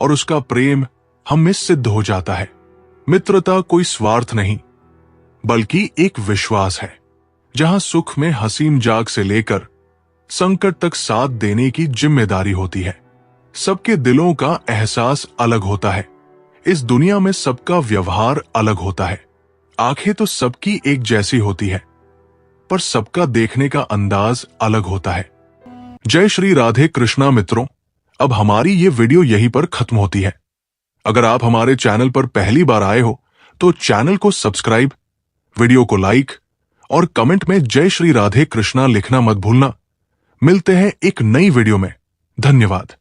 और उसका प्रेम हम में सिद्ध हो जाता है। मित्रता कोई स्वार्थ नहीं, बल्कि एक विश्वास है, जहां सुख में हसीम जाग से लेकर संकट तक साथ देने की जिम्मेदारी होती है। सबके दिलों का एहसास अलग होता है। इस दुनिया में सबका व्यवहार अलग होता है। आंखें तो सबकी एक जैसी होती है, पर सबका देखने का अंदाज अलग होता है। जय श्री राधे कृष्णा मित्रों, अब हमारी ये वीडियो यहीं पर खत्म होती है। अगर आप हमारे चैनल पर पहली बार आए हो तो चैनल को सब्सक्राइब, वीडियो को लाइक और कमेंट में जय श्री राधे कृष्णा लिखना मत भूलना। मिलते हैं एक नई वीडियो में। धन्यवाद।